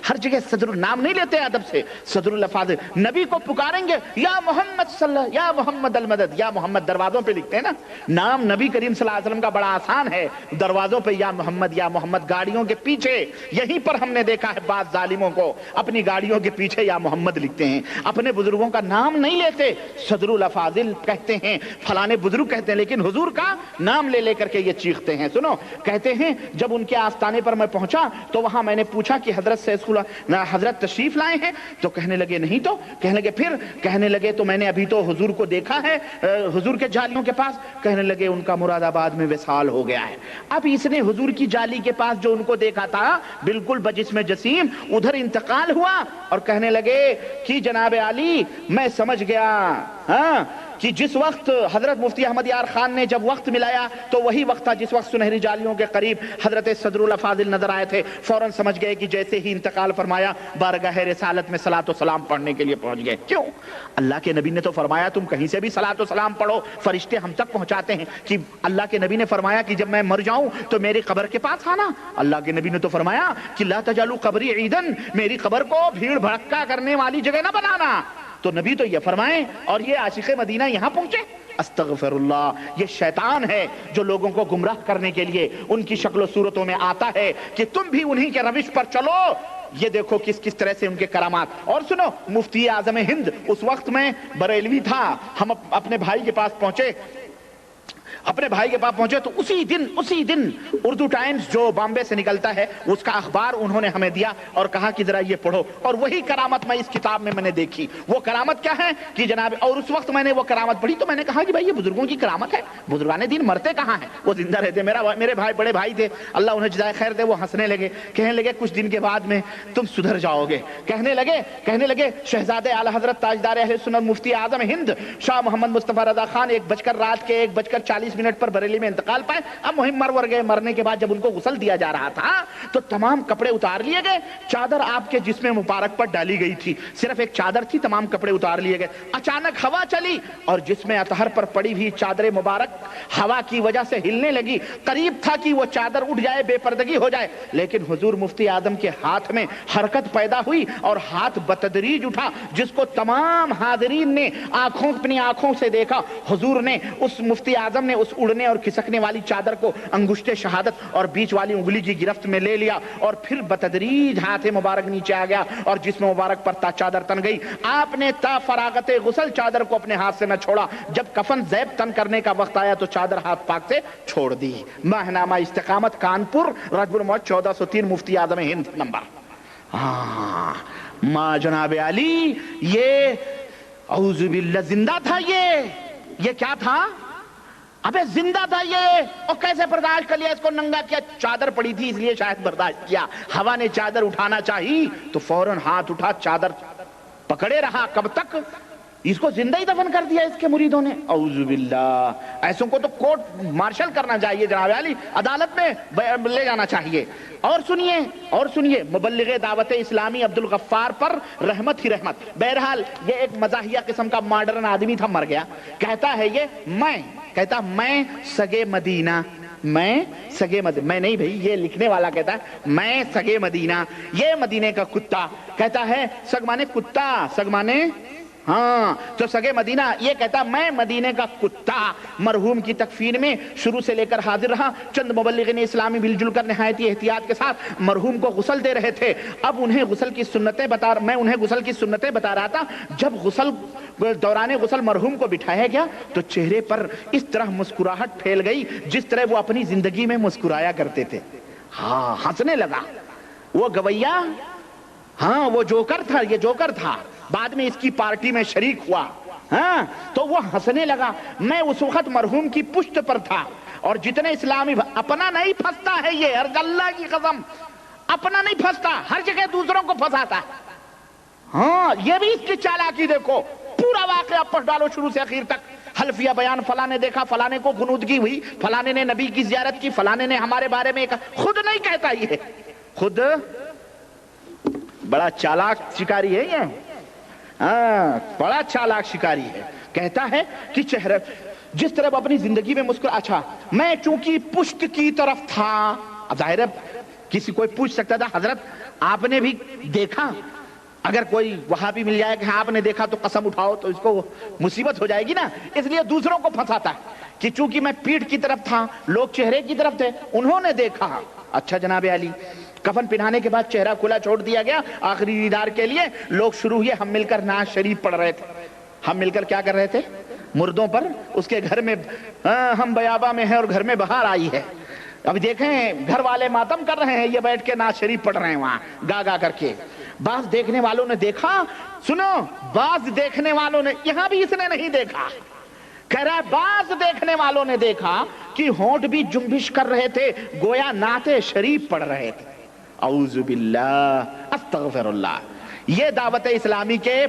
ہر جگہ صدر نام نہیں لیتے ادب سے، صدر الافاضل نبی کو پکاریں گے یا محمد یا محمد المدد، یا محمد دروازوں پہ لکھتے ہیں نا، نام نبی کریم صلی اللہ علیہ وسلم کا بڑا آسان ہے، دروازوں پہ یا محمد، گاڑیوں کے پیچھے یہیں پر ہم نے دیکھا ہے بعض ظالموں کو اپنی گاڑیوں کے پیچھے یا محمد لکھتے ہیں، اپنے بزرگوں کا نام نہیں لیتے، صدر الافاضل کہتے ہیں، فلانے بزرگ کہتے ہیں، لیکن حضور کا نام لے کر کے یہ چیختے ہیں۔ سنو، کہتے ہیں جب ان کے آستانے پر میں پہنچا تو وہاں میں نے پوچھا کہ حضرت تشریف لائے ہیں؟ تو کہنے لگے نہیں، تو کہنے لگے پھر، کہنے لگے تو میں نے ابھی تو حضور کو دیکھا ہے حضور کے جالیوں کے پاس، کہنے لگے ان کا مراد آباد میں وصال ہو گیا ہے۔ اب اس نے حضور کی جالی کے پاس جو ان کو دیکھا تھا بالکل بجسم جسیم، ادھر انتقال ہوا اور کہنے لگے کہ جناب علی میں سمجھ گیا ہاں کہ جس وقت حضرت مفتی احمد یار خان نے جب وقت ملایا تو وہی وقت تھا جس وقت سنہری جالیوں کے قریب حضرت صدر الافاضل نظر آئے تھے، فوراً سمجھ گئے کہ جیسے ہی انتقال فرمایا بارگاہ رسالت میں صلاۃ و سلام پڑھنے کے لیے پہنچ گئے۔ کیوں؟ اللہ کے نبی نے تو فرمایا تم کہیں سے بھی صلاۃ و سلام پڑھو، فرشتے ہم تک پہنچاتے ہیں، کہ اللہ کے نبی نے فرمایا کہ جب میں مر جاؤں تو میری قبر کے پاس آنا۔ اللہ کے نبی نے تو فرمایا کہ لا تجعلوا قبری عیدن، میری قبر کو بھیڑ بھڑکا کرنے والی جگہ نہ بنانا۔ تو نبی تو یہ فرمائیں اور یہ عاشق مدینہ یہاں پہنچے۔ استغفر اللہ، یہ شیطان ہے جو لوگوں کو گمراہ کرنے کے لیے ان کی شکل و صورتوں میں آتا ہے کہ تم بھی انہی کے روش پر چلو۔ یہ دیکھو کس طرح سے ان کے کرامات۔ اور سنو، مفتی اعظم ہند اس وقت میں بریلوی تھا، ہم اپنے بھائی کے پاس پہنچے، تو اسی دن اردو ٹائمز جو بامبے سے نکلتا ہے اس کا اخبار انہوں نے ہمیں دیا اور کہا کہ ذرا یہ پڑھو، اور وہی کرامت میں اس کتاب میں نے دیکھی۔ وہ کرامت کیا ہے کہ جناب، اور اس وقت میں نے وہ کرامت پڑھی تو میں نے کہا کہ بھائی یہ بزرگوں کی کرامت ہے، بزرگان دین مرتے کہاں ہیں، وہ زندہ رہتے۔ میرے بھائی بڑے بھائی تھے، اللہ انہیں جزائے خیر دے، وہ ہنسنے لگے، کہنے لگے کچھ دن کے بعد میں تم سدھر جاؤ گے۔ کہنے لگے شہزادے اعلی حضرت تاجدار اہل سنت مفتی اعظم ہند شاہ محمد مصطفیٰ رضا خان 1:40 پر بریلی میں انتقال پائے۔ اب مہم مر گئے، مرنے کے بعد جب ان کو غسل دیا جا رہا تھا تو تمام کپڑے اتار لیے گئے، چادر آپ کے جسم مبارک پر ڈالی گئی تھی، صرف ایک چادر تھی، تمام کپڑے اتار لیے گئے۔ اچانک ہوا چلی اور جسم اطہر پر پڑی ہوئی چادر مبارک ہوا کی وجہ سے ہلنے لگی، قریب تھا کہ وہ چادر اٹھ جائے، بے پردگی ہو جائے، لیکن حضور مفتی اعظم کے ہاتھ میں حرکت پیدا ہوئی اور ہاتھ بتدریج اٹھا، جس کو تمام حاضرین نے اپنی آنکھوں سے دیکھا۔ حضور نے اس مفتی اعظم نے اس اڑنے اور کھسکنے والی چادر کو انگشت شہادت اور بیچ والی انگلی کی گرفت میں لے لیا اور پھر بتدریج ہاتھ مبارک نیچے آ گیا اور جسم مبارک پر چادر تن گئی۔ آپ نے تا فراغت غسل چادر کو اپنے ہاتھ سے نہ چھوڑا، جب کفن زیب تن کرنے کا وقت آیا تو چادر ہاتھ پاک سے چھوڑ دی۔ ماہنامہ استقامت، کانپور، رجب الموت 1403، مفتی اعظم ہند نمبر۔ ماں جناب علی، یہ اعوذ باللہ زندہ تھا، یہ کیا تھا؟ ابے زندہ تھا یہ، اور کیسے برداشت کر لیا؟ اس کو ننگا کیا، چادر پڑی تھی اس لیے شاید برداشت کیا، ہوا نے چادر اٹھانا چاہی تو فوراً ہاتھ اٹھا چادر پکڑے رہا، کب تک؟ اس کو زندہ ہی دفن کر دیا اس کے مریدوں نے، اعوذ باللہ۔ ایسوں کو تو کورٹ مارشل کرنا چاہیے جناب عالی، عدالت میں لے جانا چاہیے۔ اور سنیے مبلغ دعوت اسلامی عبدالغفار پر رحمت ہی رحمت۔ بہرحال یہ ایک مزاحیہ قسم کا ماڈرن آدمی تھا، مر گیا۔ کہتا ہے یہ میں سگے مدینہ، میں نہیں بھائی، یہ لکھنے والا کہتا ہے میں سگے مدینہ، یہ مدینے کا کتا۔ کہتا ہے سگ مانے کتا، سگ مانے ہاں تو سگے مدینہ، یہ کہتا میں مدینے کا کتا۔ مرحوم کی تکفین میں شروع سے لے کر حاضر رہا، چند مبلغین اسلامی مل جل کر نہایت احتیاط کے ساتھ مرحوم کو غسل دے رہے تھے۔ اب میں انہیں غسل کی سنتیں بتا رہا تھا۔ جب دوران غسل مرحوم کو بٹھایا گیا تو چہرے پر اس طرح مسکراہٹ پھیل گئی جس طرح وہ اپنی زندگی میں مسکرایا کرتے تھے۔ ہاں ہنسنے لگا وہ گویا، ہاں وہ جوکر تھا، یہ جوکر تھا، بعد میں اس کی پارٹی میں شریک ہوا، ہاں تو وہ ہنسنے لگا۔ میں اس وقت مرحوم کی پشت پر تھا، اور جتنے اسلامی اپنا نہیں پھنستا ہے یہ، اللہ کی قسم اپنا نہیں پھنستا، ہر جگہ دوسروں کو پھنساتا ہے۔ ہاں یہ بھی اس کی چالاکی دیکھو، پورا واقعہ پڑھ ڈالو شروع سے آخر تک۔ حلفیہ بیان، فلاں نے دیکھا، فلاں کو غنودگی ہوئی، فلاں نے نبی کی زیارت کی، فلاں نے ہمارے بارے میں خود نہیں کہتا، یہ خود بڑا چالاک شکاری ہے یہ، ہاں بڑا چالاک شکاری ہے۔ کہتا ہے کہ چہرہ جس طرح اپنی زندگی میں اچھا میں چونکہ پشت کی طرف تھا، اب ظاہر ہے کسی کوئی پوچھ سکتا تھا حضرت آپ نے بھی دیکھا، اگر کوئی وہاں بھی مل جائے کہ آپ نے دیکھا تو قسم اٹھاؤ تو اس کو مصیبت ہو جائے گی نا، اس لیے دوسروں کو پھنساتا ہے کہ چونکہ میں پیٹھ کی طرف تھا، لوگ چہرے کی طرف تھے، انہوں نے دیکھا۔ اچھا جناب علی، کفن پہنانے کے بعد چہرہ کھلا چھوڑ دیا گیا آخری دیدار کے لیے، لوگ شروع ہوئے، ہم مل کر نعت شریف پڑھ رہے تھے۔ ہم مل کر کیا کر رہے تھے؟ مردوں پر، اس کے گھر میں، ہم بیابا میں ہیں اور گھر میں بہار آئی ہے۔ اب دیکھیں گھر والے ماتم کر رہے ہیں، یہ بیٹھ کے نعت شریف پڑھ رہے ہیں وہاں گا گا کر کے۔ بعض دیکھنے والوں نے دیکھا، سنو بعض دیکھنے والوں نے، یہاں بھی اس نے نہیں دیکھا، کہہ رہا ہے بعض دیکھنے والوں نے دیکھا کہ ہونٹ بھی جنبش کر رہے تھے، گویا نعت شریف پڑھ رہے تھے۔ اعوذ باللہ، استغفر اللہ۔ یہ دعوت اسلامی کے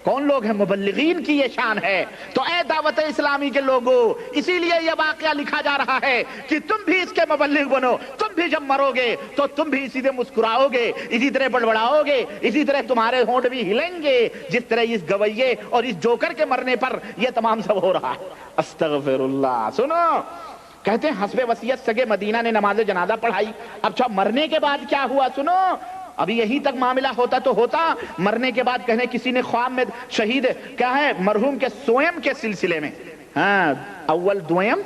کون لوگ ہیں؟ مبلغین کی یہ شان ہے۔ تو اے دعوت اسلامی کے لوگوں، اسی لیے یہ واقعہ لکھا جا رہا ہے کہ تم بھی اس کے مبلغ بنو، تم بھی جب مرو گے تو تم بھی اسی طرح مسکراؤ گے، اسی طرح بڑبڑاؤ گے، اسی طرح تمہارے ہونٹ بھی ہلیں گے جس طرح اس گویے اور اس جوکر کے مرنے پر یہ تمام سب ہو رہا ہے۔ استغفر اللہ۔ سنو، کہتے ہیں حسب وصیت سگے مدینہ نے نماز جنازہ پڑھائی۔ اب جب مرنے کے بعد کیا ہوا سنو، ابھی یہیں تک معاملہ ہوتا تو ہوتا، مرنے کے بعد کہنے کسی نے خواب میں شہید کیا ہے مرحوم کے سوئم کے سلسلے میں، ہاں اول دویم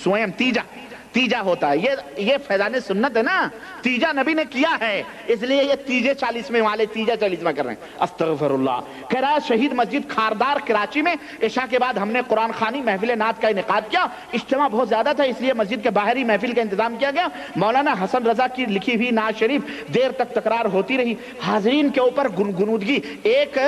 سوئم تیجا ہوتا ہے، یہ فیضان سنت ہے نا، تیجا نبی نے کیا ہے، اس لیے یہ تیجے 40ویں والے تیجا 40واں کر رہے ہیں۔ استغفر اللہ۔ کہہ رہا ہے شہید مسجد کھاردار کراچی میں عشاء کے بعد ہم نے قرآن خوانی محفل نعت کا انعقاد کیا، اجتماع بہت زیادہ تھا اس لیے مسجد کے باہر ہی محفل کا انتظام کیا گیا۔ مولانا حسن رضا کی لکھی ہوئی نعت شریف دیر تک تکرار ہوتی رہی، حاضرین کے اوپر گنگنودگی، ایک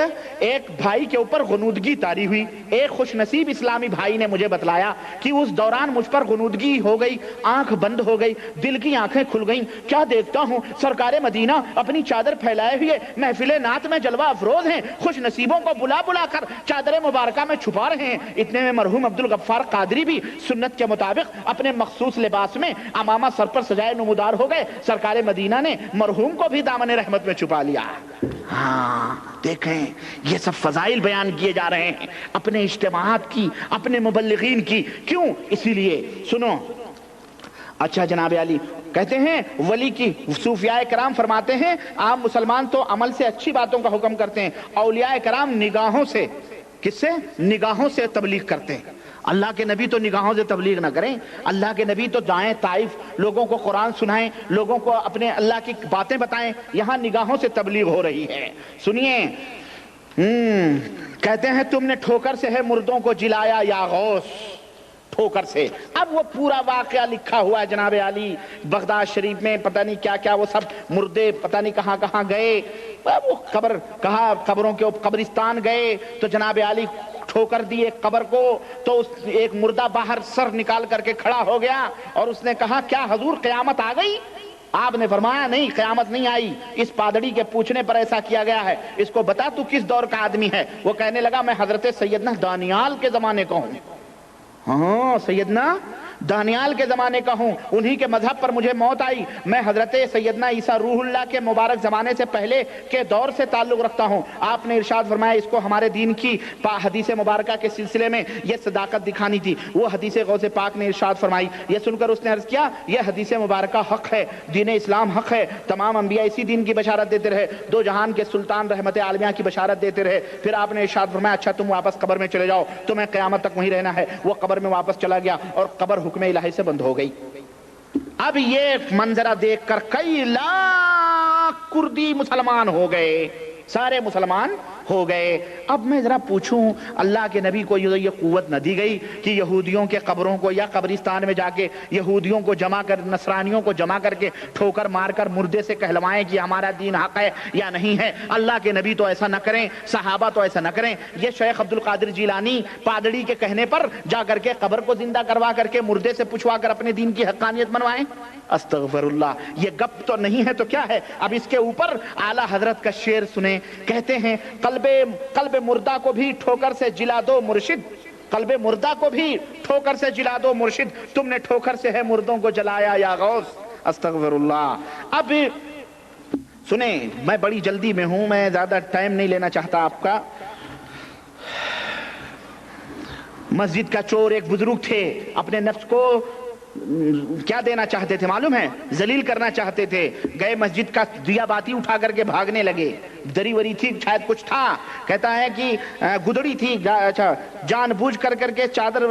بھائی کے اوپر غنودگی طاری ہوئی۔ ایک خوش نصیب اسلامی بھائی نے مجھے بتلایا کہ اس دوران مجھ پر غنودگی ہو گئی، آنکھ بند ہو گئی، دل کی آنکھیں کھل گئیں، کیا دیکھتا ہوں سرکار مدینہ اپنی چادر پھیلائے ہوئے محفل نعت میں جلوہ افروز ہیں، خوش نصیبوں کو بلا بلا کر چادر مبارکہ میں چھپا رہے ہیں۔ اتنے میں مرحوم عبدالغفار قادری بھی سنت کے مطابق اپنے مخصوص لباس میں امامہ سر پر سجائے نمودار ہو گئے۔ سرکار مدینہ نے مرحوم کو بھی دامن رحمت میں چھپا لیا۔ ہاں دیکھیں یہ سب فضائل بیان کیے جا رہے ہیں اپنے اجتماعات کی، اپنے مبلغین کی، کیوں؟ اسی لیے سنو۔ اچھا جناب علی، کہتے ہیں ولی کی صوفیاء کرام فرماتے ہیں عام مسلمان تو عمل سے اچھی باتوں کا حکم کرتے ہیں، اولیاء کرام نگاہوں سے، کس سے؟ نگاہوں سے تبلیغ کرتے ہیں۔ اللہ کے نبی تو نگاہوں سے تبلیغ نہ کریں، اللہ کے نبی تو جائیں طائف، لوگوں کو قرآن سنائیں، لوگوں کو اپنے اللہ کی باتیں بتائیں، یہاں نگاہوں سے تبلیغ ہو رہی ہے۔ سنیے، کہتے ہیں تم نے ٹھوکر سے ہے مردوں کو جلایا یا غوث، ٹھوکر سے. اب وہ پورا واقعہ لکھا ہوا ہے جناب عالی. بغداد شریف میں پتہ نہیں کیا کیا وہ سب مردے پتہ نہیں کہاں کہاں گئے. وہ قبر کہاں قبروں کے قبرستان گئے تو جناب عالی ٹھوکر دی ایک قبر کو, تو ایک مردہ باہر سر نکال کر کے کھڑا ہو گیا اور اس نے کہا کیا حضور قیامت آ گئی؟ آپ نے فرمایا نہیں قیامت نہیں آئی. اس پادڑی کے پوچھنے پر ایسا کیا گیا ہے, اس کو بتا تو کس دور کا آدمی ہے؟ وہ کہنے لگا میں حضرت سیدنا دانیال کے زمانے کا ہوں. ہاں سیدنا دانیال کے زمانے کا ہوں, انہی کے مذہب پر مجھے موت آئی. میں حضرت سیدنا عیسیٰ روح اللہ کے مبارک زمانے سے پہلے کے دور سے تعلق رکھتا ہوں. آپ نے ارشاد فرمایا اس کو ہمارے دین کی حدیث مبارکہ کے سلسلے میں یہ صداقت دکھانی تھی. وہ حدیث غوث پاک نے ارشاد فرمائی. یہ سن کر اس نے عرض کیا یہ حدیث مبارکہ حق ہے, دین اسلام حق ہے, تمام انبیاء اسی دین کی بشارت دیتے رہے, دو جہان کے سلطان رحمت عالمیہ کی بشارت دیتے رہے. پھر آپ نے ارشاد فرمایا اچھا تم واپس قبر میں چلے جاؤ, تمہیں قیامت تک وہیں رہنا ہے. وہ قبر میں واپس چلا گیا اور قبر حکم الہی سے بند ہو گئی. اب یہ منظرہ دیکھ کر کئی لاکھ کردی مسلمان ہو گئے, سارے مسلمان ہو گئے. اب میں ذرا پوچھوں اللہ کے نبی کو یہ قوت نہ دی گئی کہ یہودیوں کے قبروں کو یا قبرستان میں جا کے یہودیوں کو جمع کر نصرانیوں کو جمع کر کے ٹھوکر مار کر مردے سے کہلوائیں کہ ہمارا دین حق ہے یا نہیں ہے؟ اللہ کے نبی تو ایسا نہ کریں, صحابہ تو ایسا نہ کریں. یہ شیخ عبد القادر جیلانی پادڑی کے کہنے پر جا کر کے قبر کو زندہ کروا کر کے مردے سے پوچھوا کر اپنے دین کی حقانیت منوائیں. استغفر اللہ, یہ گپ تو نہیں ہے تو کیا ہے؟ اب اس کے اوپر اعلیٰ حضرت کا شعر سنیں. کہتے ہیں قلب مردہ کو بھی ٹھوکر سے جلا دو مرشد, قلب مردہ کو بھی ٹھوکر سے جلا دو مرشد, تم نے ٹھوکر سے ہے مردوں کو جلایا یا غوث. استغفر اللہ. اب سنیں, میں بڑی جلدی میں ہوں, میں زیادہ ٹائم نہیں لینا چاہتا آپ کا. مسجد کا چور ایک بزرگ تھے, اپنے نفس کو کیا دینا چاہتے تھے معلوم ہے؟ ذلیل کرنا چاہتے تھے. گئے مسجد کا دیا باتی اٹھا کر کے بھاگنے لگے. دری وری تھی, شاید کچھ تھا, کہتا ہے کہ گدڑی تھی. اچھا, جان بوجھ کر کے چادر,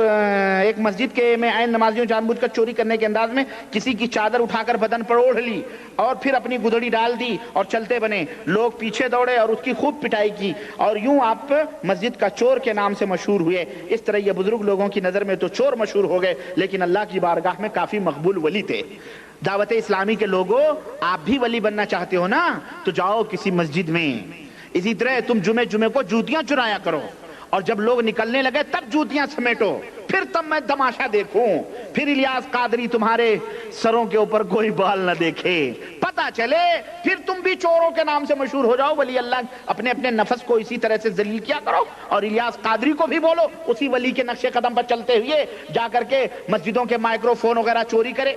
ایک مسجد کے میں عین نمازیوں جان بوجھ کر چوری کرنے کے انداز میں کسی کی چادر اٹھا کر بدن پر اوڑھ لی اور پھر اپنی گدڑی ڈال دی اور چلتے بنے. لوگ پیچھے دوڑے اور اس کی خوب پٹائی کی اور یوں آپ مسجد کا چور کے نام سے مشہور ہوئے. اس طرح یہ بزرگ لوگوں کی نظر میں تو چور مشہور ہو گئے, لیکن اللہ کی بارگاہ میں کافی مقبول ولی تھے. دعوت اسلامی کے لوگوں, آپ بھی ولی بننا چاہتے ہو نا تو جاؤ کسی مسجد میں. اسی طرح تم جمعے کو جوتیاں چرایا کرو, اور جب لوگ نکلنے لگے تب جوتیاں سمیٹو, پھر تب میں تماشا دیکھوں, پھر الیاس قادری تمہارے سروں کے اوپر کوئی بال نہ دیکھے, پتہ چلے پھر تم بھی چوروں کے نام سے مشہور ہو جاؤ. ولی اللہ اپنے اپنے نفس کو اسی طرح سے ذلیل کیا کرو, اور الیاس قادری کو بھی بولو اسی ولی کے نقش قدم پر چلتے ہوئے جا کر کے مسجدوں کے مائکرو فون وغیرہ چوری کرے.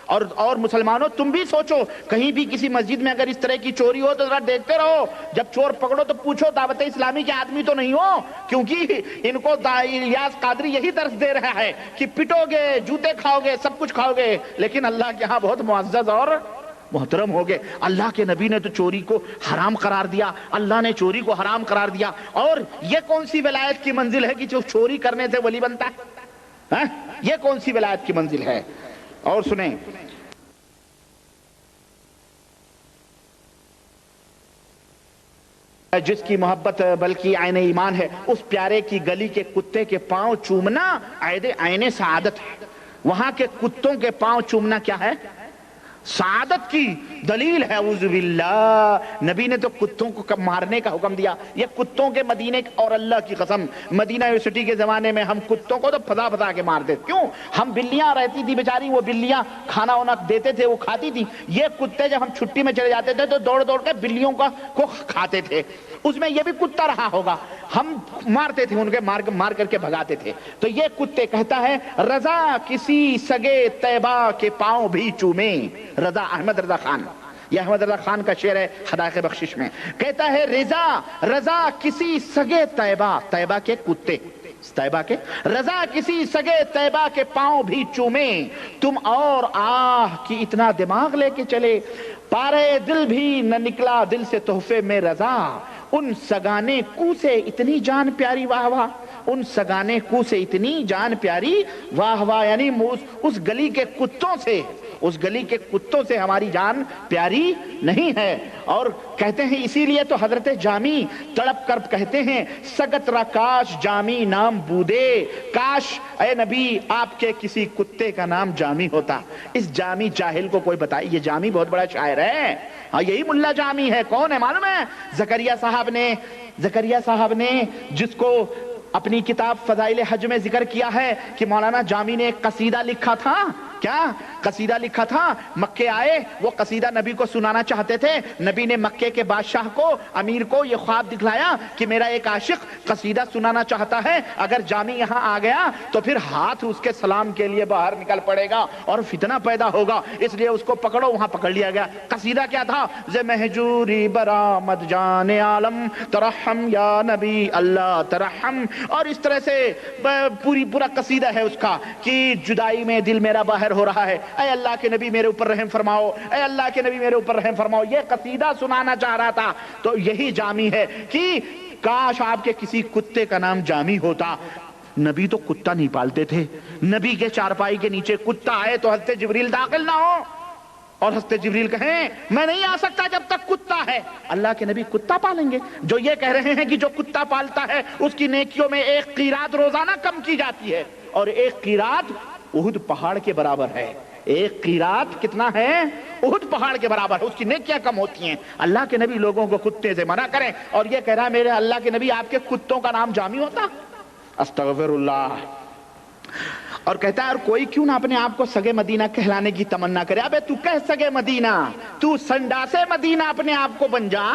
اور مسلمانوں تم بھی سوچو, کہیں بھی کسی مسجد میں اگر اس طرح کی چوری ہو تو ذرا دیکھتے رہو. جب چور پکڑو تو پوچھو دعوت اسلامی کے آدمی تو نہیں ہو, کیونکہ ان کو الیاس قادری یہی درس دے رہا ہے کہ پٹو گے, جوتے کھاؤ گے, سب کچھ کھاؤ گے, لیکن اللہ کے ہاں بہت معزز اور محترم ہو گئے. اللہ کے نبی نے تو چوری کو حرام قرار دیا, اللہ نے چوری کو حرام قرار دیا. اور یہ کون سی ولایت کی منزل ہے کہ جو چوری کرنے سے ولی بنتا ہے؟ یہ کون سی ولایت کی منزل ہے؟ اور سنیں, جس کی محبت بلکہ عین ایمان ہے, اس پیارے کی گلی کے کتے کے پاؤں چومنا عین سعادت ہے. وہاں کے کتوں کے پاؤں چومنا کیا ہے؟ سعادت کی دلیل ہے. اعوذ باللہ, نبی نے تو کتوں کو مارنے کا حکم دیا. یہ کتوں کے مدینے, اور اللہ کی قسم مدینہ یونیورسٹی کے زمانے میں ہم کتوں کو تو پھدا کے مار دیتے. کیوں؟ ہم بلیاں رہتی تھی بیچاری, وہ بلیاں کھانا وانا دیتے تھے, وہ کھاتی تھی. یہ کتے جب ہم چھٹی میں چلے جاتے تھے تو دوڑ کے بلیوں کو کھاتے تھے. اس میں یہ بھی کتا رہا ہوگا, ہم مارتے تھے ان کے, مار کر کے بھگاتے تھے. تو یہ کتے, کہتا ہے رضا کسی سگے طیبہ کے پاؤں بھی چومے. رضا, احمد رضا خان, یہ احمد رضا خان کا شعر ہے حدائق بخشش میں. کہتا ہے رضا کسی سگے طیبہ کے کتے, طیبہ کے رضا کسی سگے طیبہ کے پاؤں بھی چومے. تم اور آہ کی اتنا دماغ لے کے چلے, پارے دل بھی نہ نکلا دل سے تحفے میں رضا. ان سگانے کو سے اتنی جان پیاری, واہ واہ. ان سگانے کو سے اتنی جان پیاری، واہ واہ، یعنی اس گلی کے کتوں سے، اس گلی کے کتوں سے ہماری جان پیاری نہیں ہے۔ اور کہتے ہیں اسی لیے تو حضرت جامی تڑپ کر کہتے ہیں سگت را کاش جامی نام بودے، کاش اے نبی آپ کے کسی کتے کا نام جامی ہوتا۔ اس جامی جاہل کو کوئی بتائے، یہ جامی بہت بڑا شاعر ہے، ہاں یہی ملا جامی ہے۔ کون ہے معلوم ہے؟ زکریا صاحب نے جس کو اپنی کتاب فضائل حج میں ذکر کیا ہے کہ مولانا جامی نے ایک قصیدہ لکھا تھا۔ کیا قصیدہ لکھا تھا؟ مکے آئے، وہ قصیدہ نبی کو سنانا چاہتے تھے، نبی نے مکے کے بادشاہ کو، امیر کو یہ خواب دکھلایا کہ میرا ایک عاشق قصیدہ سنانا چاہتا ہے، اگر جامی یہاں آ گیا تو پھر ہاتھ اس کے سلام کے لیے باہر نکل پڑے گا اور فتنہ پیدا ہوگا، اس لیے اس کو پکڑو۔ وہاں پکڑ لیا گیا۔ قصیدہ کیا تھا؟ ز مہجوری برآمد جان عالم ترحم یا نبی اللہ ترحم، اور اس طرح سے پورا قصیدہ ہے اس کا کہ جدائی میں دل میرا باہر ہو رہا ہے، اے اللہ کے نبی میرے اوپر رحم فرماؤ، اے اللہ کے نبی میرے اوپر رحم فرماؤ، یہ قصیدہ سنانا چاہ رہا تھا۔ تو یہی جامی ہے کہ کاش آپ کے کسی کتے کا نام جامی ہوتا۔ نبی تو کتا نہیں پالتے تھے، نبی کے چارپائی کے نیچے کتا آئے تو حضرت جبریل داخل نہ ہو اور حضرت جبریل کہیں میں نہیں آ سکتا جب تک کتا ہے۔ اللہ کے نبی کتا پالیں گے؟ جو یہ کہہ رہے ہیں کہ جو کتا پالتا ہے اس کی نیکیوں میں ایک قیرات روزانہ کم کی جاتی ہے، اور ایک قیرات احد پہاڑ کے برابر ہے۔ ایک قیرات کتنا ہے؟ احد پہاڑ کے برابر ہے، اس کی نیکیاں کم ہوتی ہیں۔ اللہ کے نبی لوگوں کو کتے سے منع کریں اور یہ کہہ رہا ہے میرے اللہ کے نبی آپ کے کتوں کا نام جامی ہوتا؟ استغفر اللہ۔ اور کہتا ہے اور کوئی کیوں نہ اپنے آپ کو سگے مدینہ کہلانے کی تمنا کرے۔ ابے تو کہہ سگے مدینہ، تو سنڈاسے مدینہ اپنے آپ کو بن جا،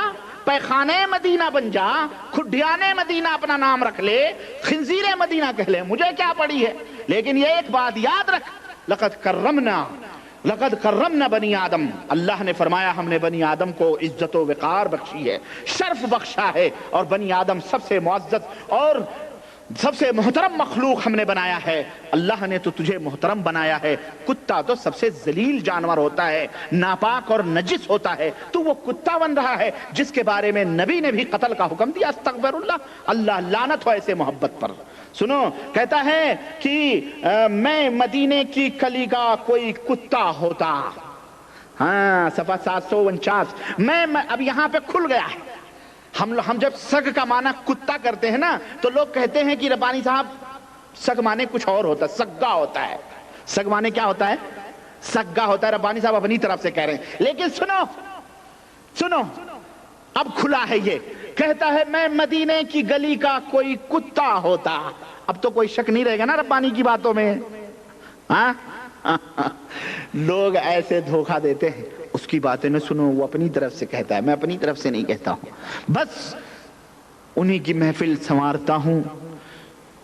پیخانے مدینہ بن جا، کھڈیانے مدینہ اپنا نام رکھ لے، خنزیر مدینہ کہہ لے، مجھے کیا پڑی ہے۔ لیکن یہ ایک بات یاد رکھ، لقد کرمنا بنی آدم، اللہ نے فرمایا ہم نے بنی آدم کو عزت و وقار بخشی ہے، شرف بخشا ہے، اور بنی آدم سب سے معزز اور سب سے محترم مخلوق ہم نے بنایا ہے۔ اللہ نے تو تجھے محترم بنایا ہے، کتا تو سب سے ذلیل جانور ہوتا ہے، ناپاک اور نجس ہوتا ہے، تو وہ کتا بن رہا ہے جس کے بارے میں نبی نے بھی قتل کا حکم دیا۔ استغفر اللہ، اللہ لعنت ہو ایسے محبت پر۔ سنو، کہتا ہے کہ میں مدینے کی کلی کا کوئی کتا ہوتا، ہاں صفحہ 749، میں اب یہاں پہ کھل گیا ہے۔ ہم جب سگ کا معنی کتا کرتے ہیں نا تو لوگ کہتے ہیں کہ ربانی صاحب سگ معنی کچھ اور ہوتا ہے، سگا ہوتا ہے۔ سگ معنی کیا ہوتا ہے؟ سگا ہوتا ہے، ربانی صاحب اپنی طرف سے کہہ رہے ہیں۔ لیکن سنو اب کھلا ہے یہ، کہتا ہے میں مدینے کی گلی کا کوئی کتا ہوتا۔ اب تو کوئی شک نہیں رہے گا نا ربانی کی باتوں میں، ہاں لوگ ایسے دھوکہ دیتے ہیں، اس کی باتیں نہ سنو، وہ اپنی طرف سے کہتا ہے، میں اپنی طرف سے نہیں کہتا ہوں، بس انہی کی محفل سنوارتا ہوں،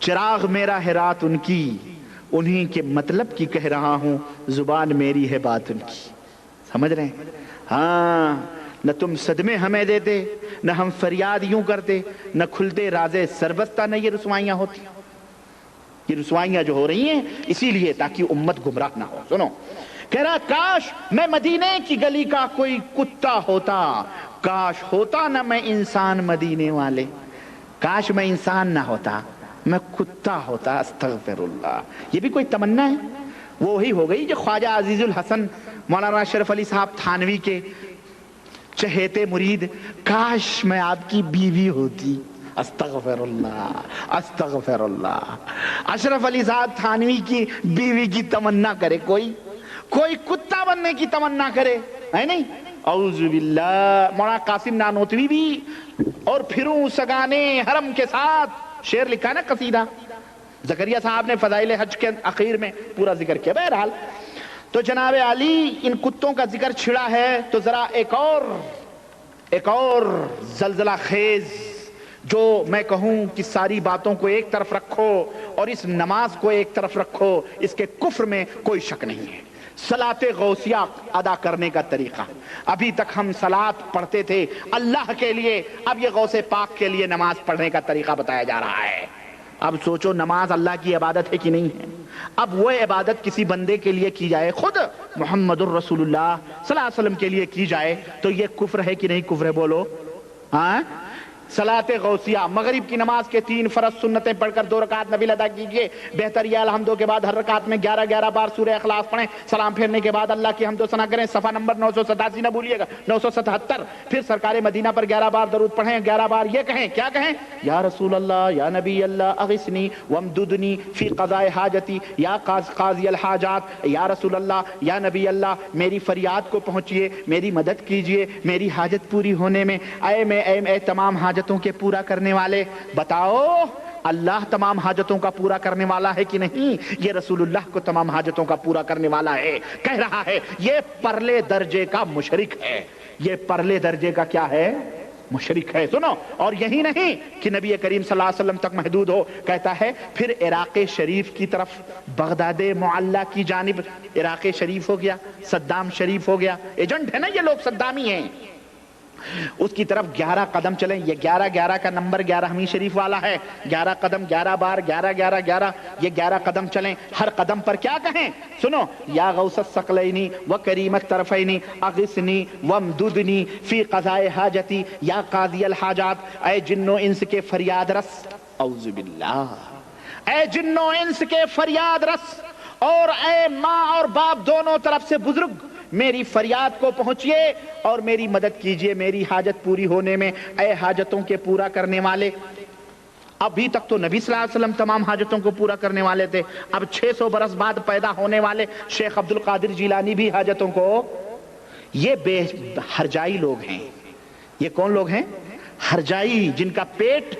چراغ میرا ہے رات ان کی، انہی کے مطلب کی کہہ رہا ہوں، زبان میری ہے بات ان کی۔ سمجھ رہے ہیں؟ ہاں، نہ تم صدمے ہمیں دیتے، نہ ہم فریاد یوں کرتے، نہ کھلتے رازے سربستہ، نہ یہ رسوائیاں ہوتی۔ یہ رسوائیاں جو ہو رہی ہیں اسی لیے تاکہ امت گمراہ نہ ہو۔ سنو، کہہ رہا کاش میں مدینے کی گلی کا کوئی کتا ہوتا، کاش ہوتا نہ میں انسان مدینے والے، کاش میں انسان نہ ہوتا، میں کتا ہوتا۔ استغفر اللہ، یہ بھی کوئی تمنا ہے؟ وہی ہو گئی جو خواجہ عزیز الحسن مولانا اشرف علی صاحب تھانوی کے چہیتے مرید، کاش میں آپ کی بیوی ہوتی۔ استغفر اللہ، استغفر اللہ۔ اشرف علی صاحب تھانوی کی بیوی کی تمنا کرے کوئی کتا بننے کی تمنا کرے، ہے نہیں؟ اعوذ باللہ۔ مولانا قاسم نانوتوی بھی اور پھروں سگانے حرم کے ساتھ شعر لکھا نا، قصیدہ۔ زکریا صاحب نے فضائل حج کے اخیر میں پورا ذکر کیا۔ بہرحال تو جناب علی ان کتوں کا ذکر چھڑا ہے تو ذرا ایک اور زلزلہ خیز، جو میں کہوں کہ ساری باتوں کو ایک طرف رکھو اور اس نماز کو ایک طرف رکھو، اس کے کفر میں کوئی شک نہیں ہے۔ صلاۃ غوثیہ ادا کرنے کا طریقہ، ابھی تک ہم صلاۃ پڑھتے تھے اللہ کے لیے، اب یہ غوث پاک کے لیے نماز پڑھنے کا طریقہ بتایا جا رہا ہے۔ اب سوچو نماز اللہ کی عبادت ہے کہ نہیں ہے؟ اب وہ عبادت کسی بندے کے لیے کی جائے، خود محمد الرسول اللہ صلی اللہ علیہ وسلم کے لیے کی جائے تو یہ کفر ہے کہ نہیں کفر ہے؟ بولو ہاں، صلاۃ غوثیہ، مغرب کی نماز کے 3 فرض سنتیں پڑھ کر 2 رکعت نفل ادا کیجیے. بہتر یہ الحمدوں کے بعد ہر رکعت میں 11 بار سورہ اخلاص پڑھیں. سلام پھیرنے کے بعد اللہ کی حمد و ثنا کریں. صفحہ نمبر 987 نہ بھولیے گا، 977. پھر سرکار مدینہ پر 11 بار درود پڑھیں. 11 بار یہ کہیں، کیا کہیں؟ یا رسول اللہ، یا نبی اللہ، اغثنی وامددنی فی قضاء حاجتی، یا قاضی الحاجات. یا رسول اللہ، یا نبی اللہ، میری فریاد کو پہنچیے، میری مدد کیجیے میری حاجت پوری ہونے میں. اے تمام حاجتوں کے پورا کرنے والے، بتاؤ اللہ تمام حاجتوں کا پورا کرنے والا ہے کہ نہیں؟ یہ رسول اللہ کو تمام حاجتوں کا پورا کرنے والا ہے، کہہ رہا ہے. یہ پرلے درجے کا مشرک ہے. یہ پرلے درجے کا کیا ہے؟ مشرک ہے. سنو، اور یہی نہیں کہ نبی کریم صلی اللہ علیہ وسلم تک محدود ہو، کہتا ہے پھر عراق شریف کی طرف، بغداد معلی کی جانب. عراق شریف ہو گیا، صدام شریف ہو گیا، ایجنٹ ہے نا یہ لوگ، صدامی ہیں. اس کی طرف 11 قدم چلیں. یہ 11 کا نمبر 11ویں شریف والا ہے. 11 قدم، 11 بار، 11 یہ 11 قدم چلیں. ہر قدم پر کیا کہیں؟ سنو، یا غوث الثقلین و کریم الطرفین اغثنی وامددنی فی قضاء حاجتی یا قاضی الحاجات. اے جن و انس کے فریاد رس، اعوذ باللہ، اے جن و انس کے فریاد رس، اور اے ماں اور باپ دونوں طرف سے بزرگ، میری فریاد کو پہنچیے اور میری مدد کیجیے میری حاجت پوری ہونے میں. اے حاجتوں کے پورا کرنے والے. ابھی تک تو نبی صلی اللہ علیہ وسلم تمام حاجتوں کو پورا کرنے والے تھے. اب 600 برس بعد پیدا ہونے والے شیخ عبد القادر جیلانی بھی حاجتوں کو. یہ بے ہرجائی لوگ ہیں. یہ کون لوگ ہیں؟ ہرجائی، جن کا پیٹ،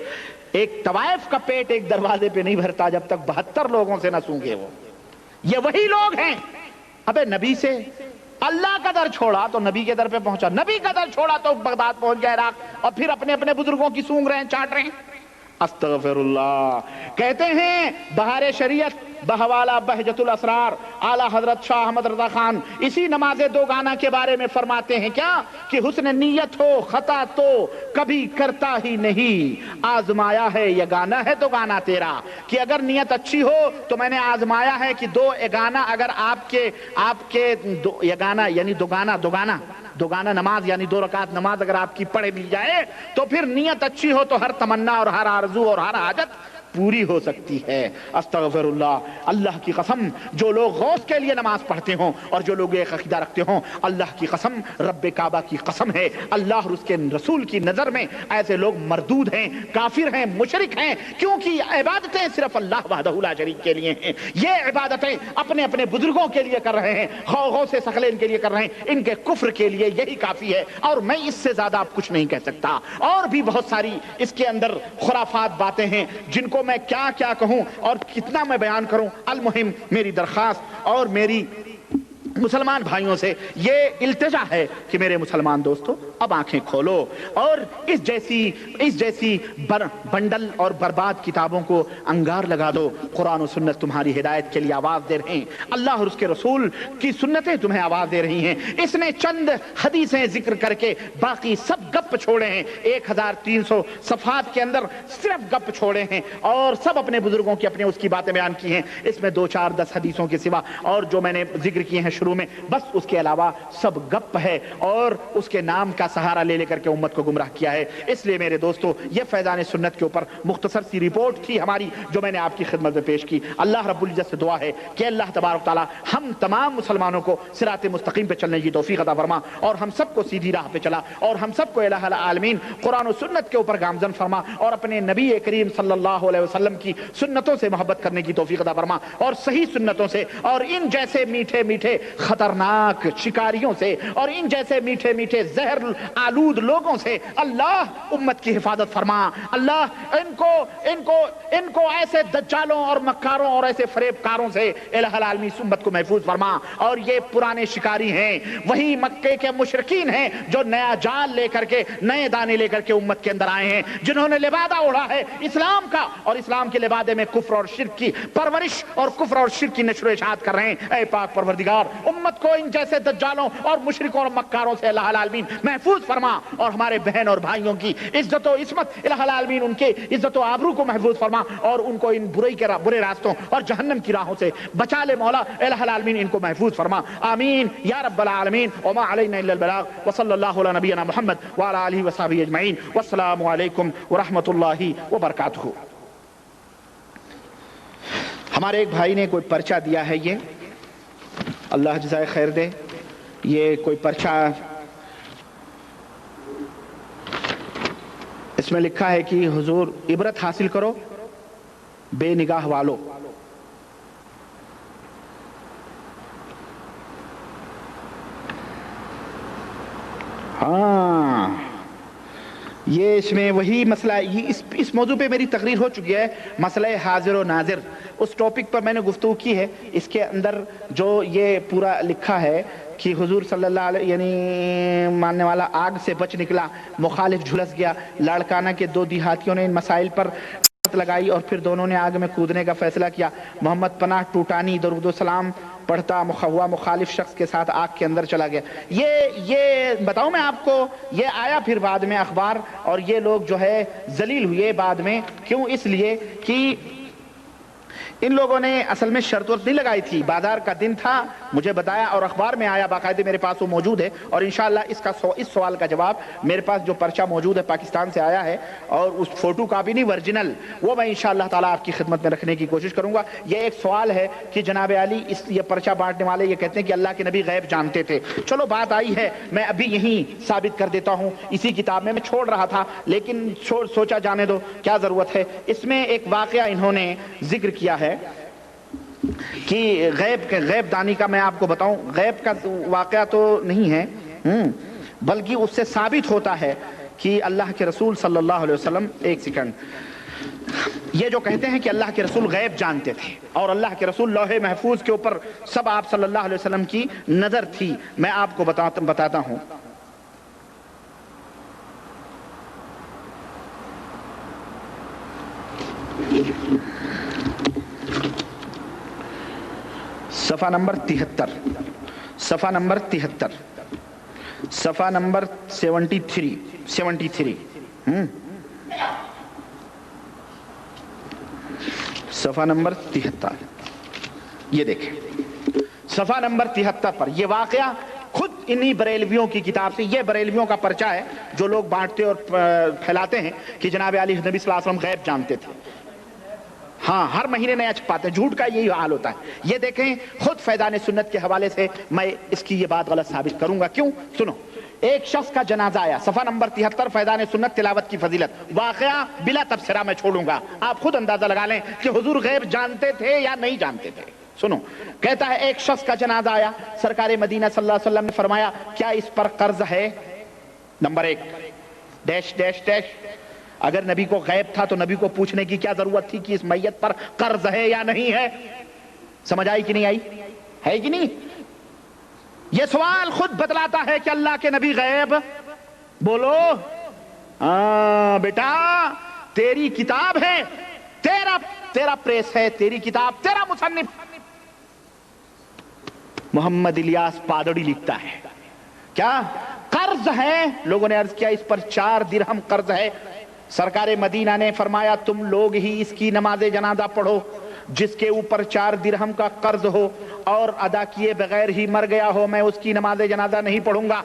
ایک طوائف کا پیٹ ایک دروازے پہ نہیں بھرتا جب تک 72 لوگوں سے نہ سونگے وہ. یہ وہی لوگ ہیں. ابے نبی سے اللہ کا در چھوڑا تو نبی کے در پہ پہنچا، نبی کا در چھوڑا تو بغداد پہنچ گیا، عراق، اور پھر اپنے اپنے بزرگوں کی سونگ رہے ہیں، چاٹ رہے ہیں. استغفر اللہ. کہتے ہیں بہار شریعت بہوالا بہجت الاسرار اعلیٰ حضرت شاہ احمد رضا خان اسی نماز دو گانا کے بارے میں فرماتے ہیں کیا کہ حسن نیت ہو خطا تو کبھی کرتا ہی نہیں، آزمایا ہے یہ گانا ہے تو گانا تیرا، کہ اگر نیت اچھی ہو تو میں نے آزمایا ہے کہ دو گانا اگر آپ کے یہ گانا یعنی دو گانا نماز یعنی 2 رکعت نماز اگر آپ کی پڑھ لی جائے تو پھر نیت اچھی ہو تو ہر تمنا اور ہر آرزو اور ہر حاجت پوری ہو سکتی ہے. استغفر اللہ. اللہ کی قسم جو لوگ غوث کے لیے نماز پڑھتے ہوں اور جو لوگ ایک عقیدہ رکھتے ہوں، اللہ کی قسم، رب کعبہ کی قسم ہے، اللہ اور اس کے رسول کی نظر میں ایسے لوگ مردود ہیں، کافر ہیں، مشرک ہیں، کیونکہ عبادتیں صرف اللہ وحدہ لا شریک کے لیے ہیں. یہ عبادتیں اپنے اپنے بزرگوں کے لیے کر رہے ہیں، غوث ثقلین کے لیے کر رہے ہیں، ان کے کفر کے لیے یہی کافی ہے، اور میں اس سے زیادہ آپ کچھ نہیں کہہ سکتا. اور بھی بہت ساری اس کے اندر خرافات باتیں ہیں جن کو میں کیا کہوں اور کتنا میں بیان کروں. المہم میری درخواست اور میری مسلمان بھائیوں سے یہ التجا ہے کہ میرے مسلمان دوستو اب آنکھیں کھولو اور اس جیسی بنڈل اور برباد کتابوں کو انگار لگا دو. قرآن و سنت تمہاری ہدایت کے لیے آواز دے رہے ہیں، اللہ اور اس کے رسول کی سنتیں تمہیں آواز دے رہی ہیں. اس نے چند حدیثیں ذکر کر کے باقی سب گپ چھوڑے ہیں، 1300 صفحات کے اندر صرف گپ چھوڑے ہیں اور سب اپنے بزرگوں کی اپنے اس کی باتیں بیان کی ہیں. اس میں 2 4 10 حدیثوں کے سوا اور جو میں نے ذکر کیے ہیں شروع میں، بس اس کے علاوہ سب گپ ہے اور اس کے نام کا سہارا لے کر کے امت کو گمراہ کیا ہے. اس لیے میرے دوستو یہ فیضان سنت کے اوپر مختصر سی رپورٹ تھی ہماری جو میں نے آپ کی خدمت میں پیش کی. اللہ رب العزت سے دعا ہے کہ اللہ تبارک تعالی ہم تمام مسلمانوں کو صراط مستقیم پہ چلنے کی توفیق عطا فرما اور ہم سب کو سیدھی راہ پہ چلا اور ہم سب کو الہ العالمین قرآن و سنت کے اوپر گامزن فرما اور اپنے نبی کریم صلی اللہ علیہ وسلم کی سنتوں سے محبت کرنے کی توفیق عطا فرما اور صحیح سنتوں سے اور ان جیسے میٹھے میٹھے خطرناک شکاریوں سے اور ان جیسے میٹھے میٹھے زہر آلود لوگوں سے اللہ امت کی حفاظت فرما. اللہ ان کو ایسے دجالوں اور مکاروں اور ایسے فریب کاروں سے الہ العالمین امت کو محفوظ فرما. اور یہ پرانے شکاری ہیں، وہی مکے کے مشرکین ہیں جو نیا جال لے کر کے نئے دانے لے کر کے امت کے اندر آئے ہیں، جنہوں نے لبادہ اڑا ہے اسلام کا اور اسلام کے لبادے میں کفر اور شرک کی پرورش اور کفر اور شرک کی نشر و اشاعت کر رہے ہیں. اے پاک پروردگار امت کو ان جیسے دجالوں اور مشرکوں اور مکاروں سے الہ العالمین محفوظ فرما، اور ہمارے بہن اور بھائیوں کی عزت و عصمت الہ العالمین ان کے عزت و آبرو کو محفوظ فرما، اور ان کو ان برے راستوں اور جہنم کی راہوں سے بچا لے مولا، الہ العالمین ان کو محفوظ فرما، آمین یا رب العالمین۔ وما علینا الا البلاغ، وصلی اللہ علی نبینا محمد وعلی آلہ وصحبہ اجمعین، والسلام علیکم ورحمۃ اللہ وبرکاتہ۔ ہمارے ایک بھائی نے کوئی پرچہ دیا ہے، یہ اللہ جزائے خیر دے، یہ کوئی پرچہ، اس میں لکھا ہے کہ حضور عبرت حاصل کرو بے نگاہ والو۔ ہاں، یہ اس میں وہی مسئلہ، اس موضوع پہ میری تقریر ہو چکی ہے، مسئلہ حاضر و ناظر، اس ٹاپک پر میں نے گفتگو کی ہے۔ اس کے اندر جو یہ پورا لکھا ہے کہ حضور صلی اللہ علیہ یعنی ماننے والا آگ سے بچ نکلا، مخالف جھلس گیا، لاڑکانہ کے دو دیہاتیوں نے ان مسائل پر لگائی اور پھر دونوں نے آگ میں کودنے کا فیصلہ کیا، محمد پناہ ٹوٹانی درود و سلام پڑھتا ہوا مخالف شخص کے ساتھ آگ کے اندر چلا گیا۔ یہ بتاؤں میں آپ کو، یہ آیا پھر بعد میں اخبار، اور یہ لوگ جو ہے ذلیل ہوئے بعد میں، کیوں؟ اس لیے کہ ان لوگوں نے اصل میں شرط ورط نہیں لگائی تھی، بازار کا دن تھا، مجھے بتایا اور اخبار میں آیا باقاعدہ، میرے پاس وہ موجود ہے، اور انشاءاللہ اس سوال کا جواب میرے پاس جو پرچہ موجود ہے پاکستان سے آیا ہے، اور اس فوٹو کاپی نہیں ورجنل، وہ میں انشاءاللہ تعالیٰ آپ کی خدمت میں رکھنے کی کوشش کروں گا۔ یہ ایک سوال ہے کہ جناب علی یہ پرچہ بانٹنے والے یہ کہتے ہیں کہ اللہ کے نبی غیب جانتے تھے۔ چلو بات آئی ہے، میں ابھی یہیں ثابت کر دیتا ہوں، اسی کتاب میں چھوڑ رہا تھا لیکن سوچا جانے دو، کیا ضرورت ہے۔ اس میں ایک واقعہ انہوں نے ذکر کیا ہے کہ غیب دانی کا، میں آپ کو بتاؤں، غیب کا واقعہ تو نہیں ہے، بلکہ اس سے ثابت ہوتا ہے کہ اللہ کے رسول صلی اللہ علیہ وسلم، ایک سیکنڈ، یہ جو کہتے ہیں کہ اللہ کے رسول غیب جانتے تھے اور اللہ کے رسول لوح محفوظ کے اوپر سب آپ صلی اللہ علیہ وسلم کی نظر تھی، میں آپ کو بتاتا ہوں۔ صفحہ نمبر 73، صفحہ نمبر 73، صفحہ نمبر 73، صفحہ نمبر 73، یہ دیکھیں صفحہ نمبر 73 پر یہ واقعہ خود انہی بریلویوں کی کتاب سے، یہ بریلویوں کا پرچہ ہے جو لوگ بانٹتے اور پھیلاتے ہیں کہ جناب علی نبی صلی اللہ علیہ وسلم غیب جانتے تھے۔ ہاں، ہر مہینے نیا چھپاتے ہیں، جھوٹ کا یہی حال ہوتا ہے۔ یہ دیکھیں خود فیضان سنت کے حوالے سے میں اس کی یہ بات غلط ثابت کروں گا، کیوں؟ سنو، ایک شخص کا جنازہ آیا، صفحہ نمبر 73، فیضان سنت تلاوت کی فضیلت، واقعہ بلا تبصرہ میں چھوڑوں گا، آپ خود اندازہ لگا لیں کہ حضور غیب جانتے تھے یا نہیں جانتے تھے۔ سنو، کہتا ہے ایک شخص کا جنازہ آیا، سرکار مدینہ صلی اللہ علیہ وسلم نے فرمایا کیا اس پر قرض ہے؟ نمبر 1 ڈیش ڈیش ڈیش، اگر نبی کو غیب تھا تو نبی کو پوچھنے کی کیا ضرورت تھی کہ اس میت پر قرض ہے یا نہیں ہے؟ سمجھ آئی کہ نہیں آئی؟ ہے کہ نہیں؟ یہ سوال خود بتلاتا ہے کہ اللہ کے نبی غیب، بولو ہاں بیٹا، تیری کتاب ہے، تیرا پریس ہے، تیری کتاب، تیرا مصنف محمد الیاس پادڑی لکھتا ہے کیا قرض ہے؟ لوگوں نے عرض کیا اس پر 4 درہم قرض ہے۔ سرکار مدینہ نے فرمایا تم لوگ ہی اس کی نماز جنازہ پڑھو، جس کے اوپر 4 درہم کا قرض ہو اور ادا کیے بغیر ہی مر گیا ہو، میں اس کی نماز جنازہ نہیں پڑھوں گا۔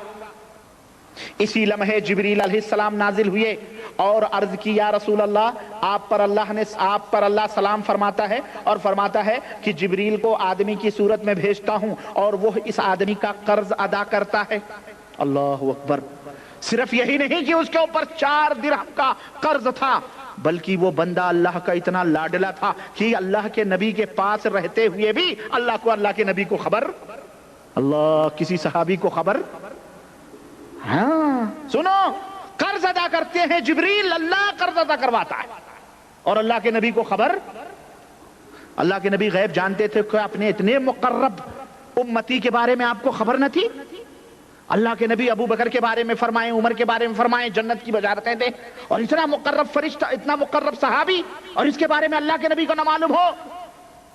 اسی لمحے جبریل علیہ السلام نازل ہوئے اور عرض کی یا رسول اللہ، آپ پر اللہ سلام فرماتا ہے اور فرماتا ہے کہ جبریل کو آدمی کی صورت میں بھیجتا ہوں اور وہ اس آدمی کا قرض ادا کرتا ہے۔ اللہ اکبر! صرف یہی نہیں کہ اس کے اوپر 4 درہم کا قرض تھا، بلکہ وہ بندہ اللہ کا اتنا لاڈلا تھا کہ اللہ کے نبی کے پاس رہتے ہوئے بھی اللہ کے نبی کو خبر، اللہ کسی صحابی کو خبر، ہاں سنو، قرض ادا کرتے ہیں جبریل، اللہ قرض ادا کرواتا ہے اور اللہ کے نبی کو خبر۔ اللہ کے نبی غیب جانتے تھے کہ اپنے اتنے مقرب امتی کے بارے میں آپ کو خبر نہ تھی؟ اللہ کے نبی ابو بکر کے بارے میں فرمائیں، عمر کے بارے میں فرمائیں، جنت کی بشارتیں دیں، اور اتنا مقرب فرشتہ، اتنا مقرب صحابی، اور اس کے بارے میں اللہ کے نبی کو نہ معلوم ہو،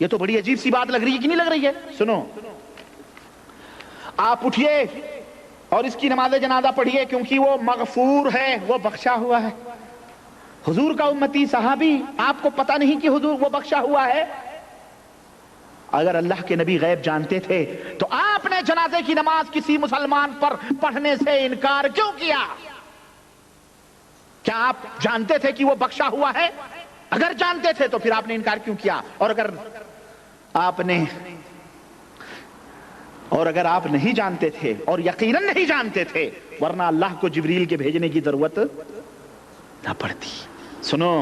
یہ تو بڑی عجیب سی بات لگ رہی ہے کہ نہیں لگ رہی ہے؟ سنو، آپ اٹھیے اور اس کی نماز جنازہ پڑھیے کیونکہ وہ مغفور ہے، وہ بخشا ہوا ہے۔ حضور کا امتی صحابی، آپ کو پتہ نہیں کہ حضور وہ بخشا ہوا ہے؟ اگر اللہ کے نبی غیب جانتے تھے تو آپ نے جنازے کی نماز کسی مسلمان پر پڑھنے سے انکار کیوں کیا؟ کیا آپ جانتے تھے کہ وہ بخشا ہوا ہے؟ اگر جانتے تھے تو پھر آپ نے انکار کیوں کیا؟ اور اگر آپ نہیں جانتے تھے اور یقیناً نہیں جانتے تھے، ورنہ اللہ کو جبریل کے بھیجنے کی ضرورت نہ پڑتی۔ سنو،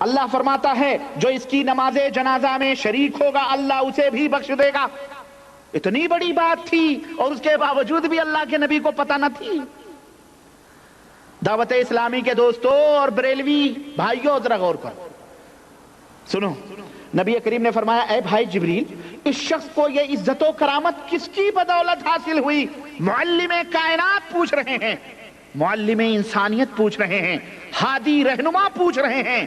اللہ فرماتا ہے جو اس کی نماز جنازہ میں شریک ہوگا اللہ اسے بھی بخش دے گا۔ اتنی بڑی بات تھی اور اس کے باوجود بھی اللہ کے نبی کو پتہ نہ تھی۔ دعوت اسلامی کے دوستوں اور بریلوی بھائیوں، ذرا غور کرو، سنو، نبی کریم نے فرمایا اے بھائی جبریل، اس شخص کو یہ عزت و کرامت کس کی بدولت حاصل ہوئی؟ معلم کائنات پوچھ رہے ہیں، معلم انسانیت پوچھ رہے ہیں، ہادی رہنما پوچھ رہے ہیں۔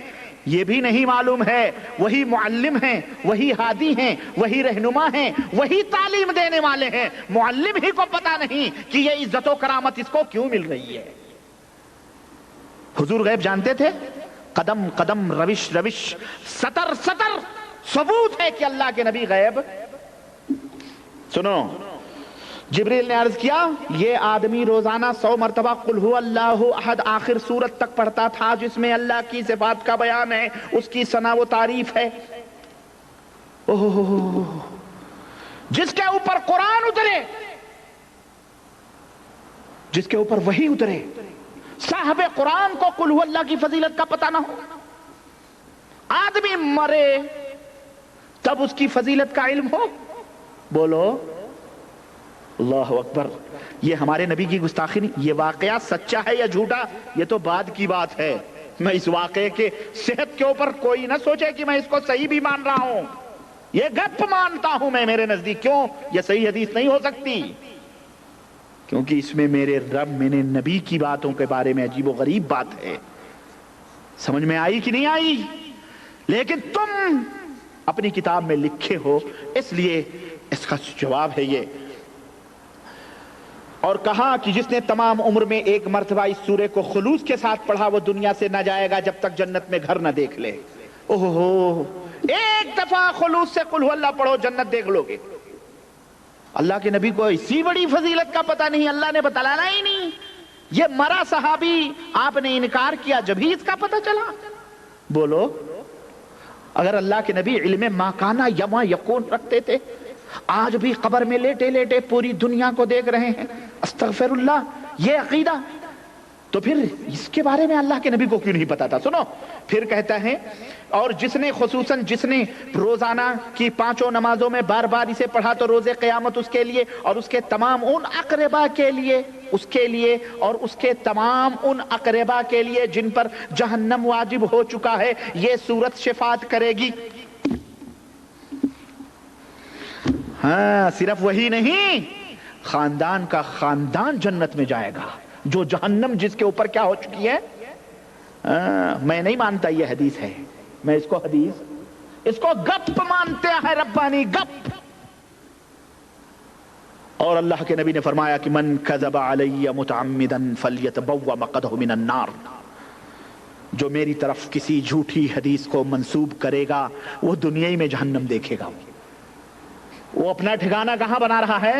یہ بھی نہیں معلوم ہے وہی معلم ہیں، وہی ہادی ہیں، وہی رہنما ہیں، وہی تعلیم دینے والے ہیں، معلم ہی کو پتہ نہیں کہ یہ عزت و کرامت اس کو کیوں مل رہی ہے۔ حضور غیب جانتے تھے؟ قدم قدم، روش روش، سطر سطر ثبوت ہے کہ اللہ کے نبی غیب۔ سنو، جبریل نے عرض کیا یہ آدمی روزانہ 100 مرتبہ قل هو اللہ احد آخر سورت تک پڑھتا تھا، جس میں اللہ کی صفات کا بیان ہے، اس کی ثنا و تعریف ہے۔ جس کے اوپر قرآن اترے، جس کے اوپر وحی اترے، صاحب قرآن کو قل هو اللہ کی فضیلت کا پتہ نہ ہو، آدمی مرے تب اس کی فضیلت کا علم ہو؟ بولو اللہ اکبر۔ یہ ہمارے نبی کی گستاخی نہیں، یہ واقعہ سچا ہے یا جھوٹا یہ تو بعد کی بات ہے۔ میں اس واقعے کے صحت کے اوپر کوئی نہ سوچے کہ میں اس کو صحیح بھی مان رہا ہوں، یہ گپ مانتا ہوں میں میرے نزدیک۔ کیوں؟ یہ صحیح حدیث نہیں ہو سکتی، کیونکہ اس میں میرے رب، میرے نبی کی باتوں کے بارے میں عجیب و غریب بات ہے۔ سمجھ میں آئی کہ نہیں آئی؟ لیکن تم اپنی کتاب میں لکھے ہو، اس لیے اس کا جواب ہے یہ۔ اور کہا کہ جس نے تمام عمر میں ایک مرتبہ اس سورے کو خلوص کے ساتھ پڑھا وہ دنیا سے نہ جائے گا جب تک جنت میں گھر نہ دیکھ لے۔ اوہو، ایک دفعہ خلوص سے قل هو اللہ پڑھو، جنت دیکھ لو گے۔ اللہ کے نبی کو اسی بڑی فضیلت کا پتہ نہیں، اللہ نے بتلانا ہی نہیں۔ یہ مرا صحابی، آپ نے انکار کیا جب ہی اس کا پتہ چلا۔ بولو، اگر اللہ کے نبی علم ما کانا یما یکون رکھتے تھے، آج بھی قبر میں لیٹے لیٹے پوری دنیا کو دیکھ رہے ہیں، استغفر اللہ، یہ عقیدہ، تو پھر اس کے بارے میں اللہ کے نبی کو کیوں نہیں پتا تھا؟ سنو، پھر کہتا ہے اور جس نے خصوصاً جس نے روزانہ کی 5 نمازوں میں بار بار اسے پڑھا تو روز قیامت اس کے لیے اور اس کے تمام ان اقربا کے لیے، اس کے لیے اور اس کے تمام ان اقربا کے لیے جن پر جہنم واجب ہو چکا ہے، یہ سورت شفاعت کرے گی۔ ہاں، صرف وہی نہیں، خاندان کا خاندان جنت میں جائے گا، جو جہنم جس کے اوپر کیا ہو چکی ہے۔ میں نہیں مانتا یہ حدیث ہے، میں اس کو حدیث، اس کو گپ مانتے ہیں، ربانی گپ۔ اور اللہ کے نبی نے فرمایا کہ من کذب علی متعمدا فلیتبوأ مقعدہ من النار، جو میری طرف کسی جھوٹی حدیث کو منسوب کرے گا وہ دنیا میں جہنم دیکھے گا۔ وہ اپنا ٹھکانہ کہاں بنا رہا ہے؟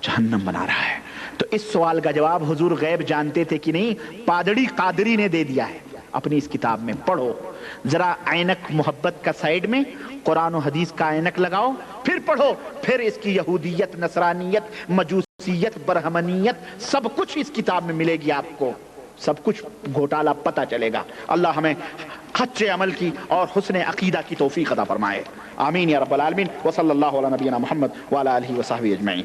جہنم بنا رہا ہے۔ تو اس سوال کا جواب حضور غیب جانتے تھے کہ نہیں، پادری قادری نے دے دیا ہے۔ اپنی اس کتاب میں پڑھو، ذرا عینک محبت کا سائیڈ میں قرآن و حدیث کا عینک لگاؤ، پھر پڑھو، پھر اس کی یہودیت، نصرانیت، مجوسیت، برہمنیت سب کچھ اس کتاب میں ملے گی، آپ کو سب کچھ گھوٹالا پتہ چلے گا۔ اللہ ہمیں سچے عمل کی اور حسن عقیدہ کی توفیق عطا فرمائے، آمین یا رب العالمین۔ وصلی اللہ علی نبینا محمد وعلی آلہ وصحبہ اجمعین۔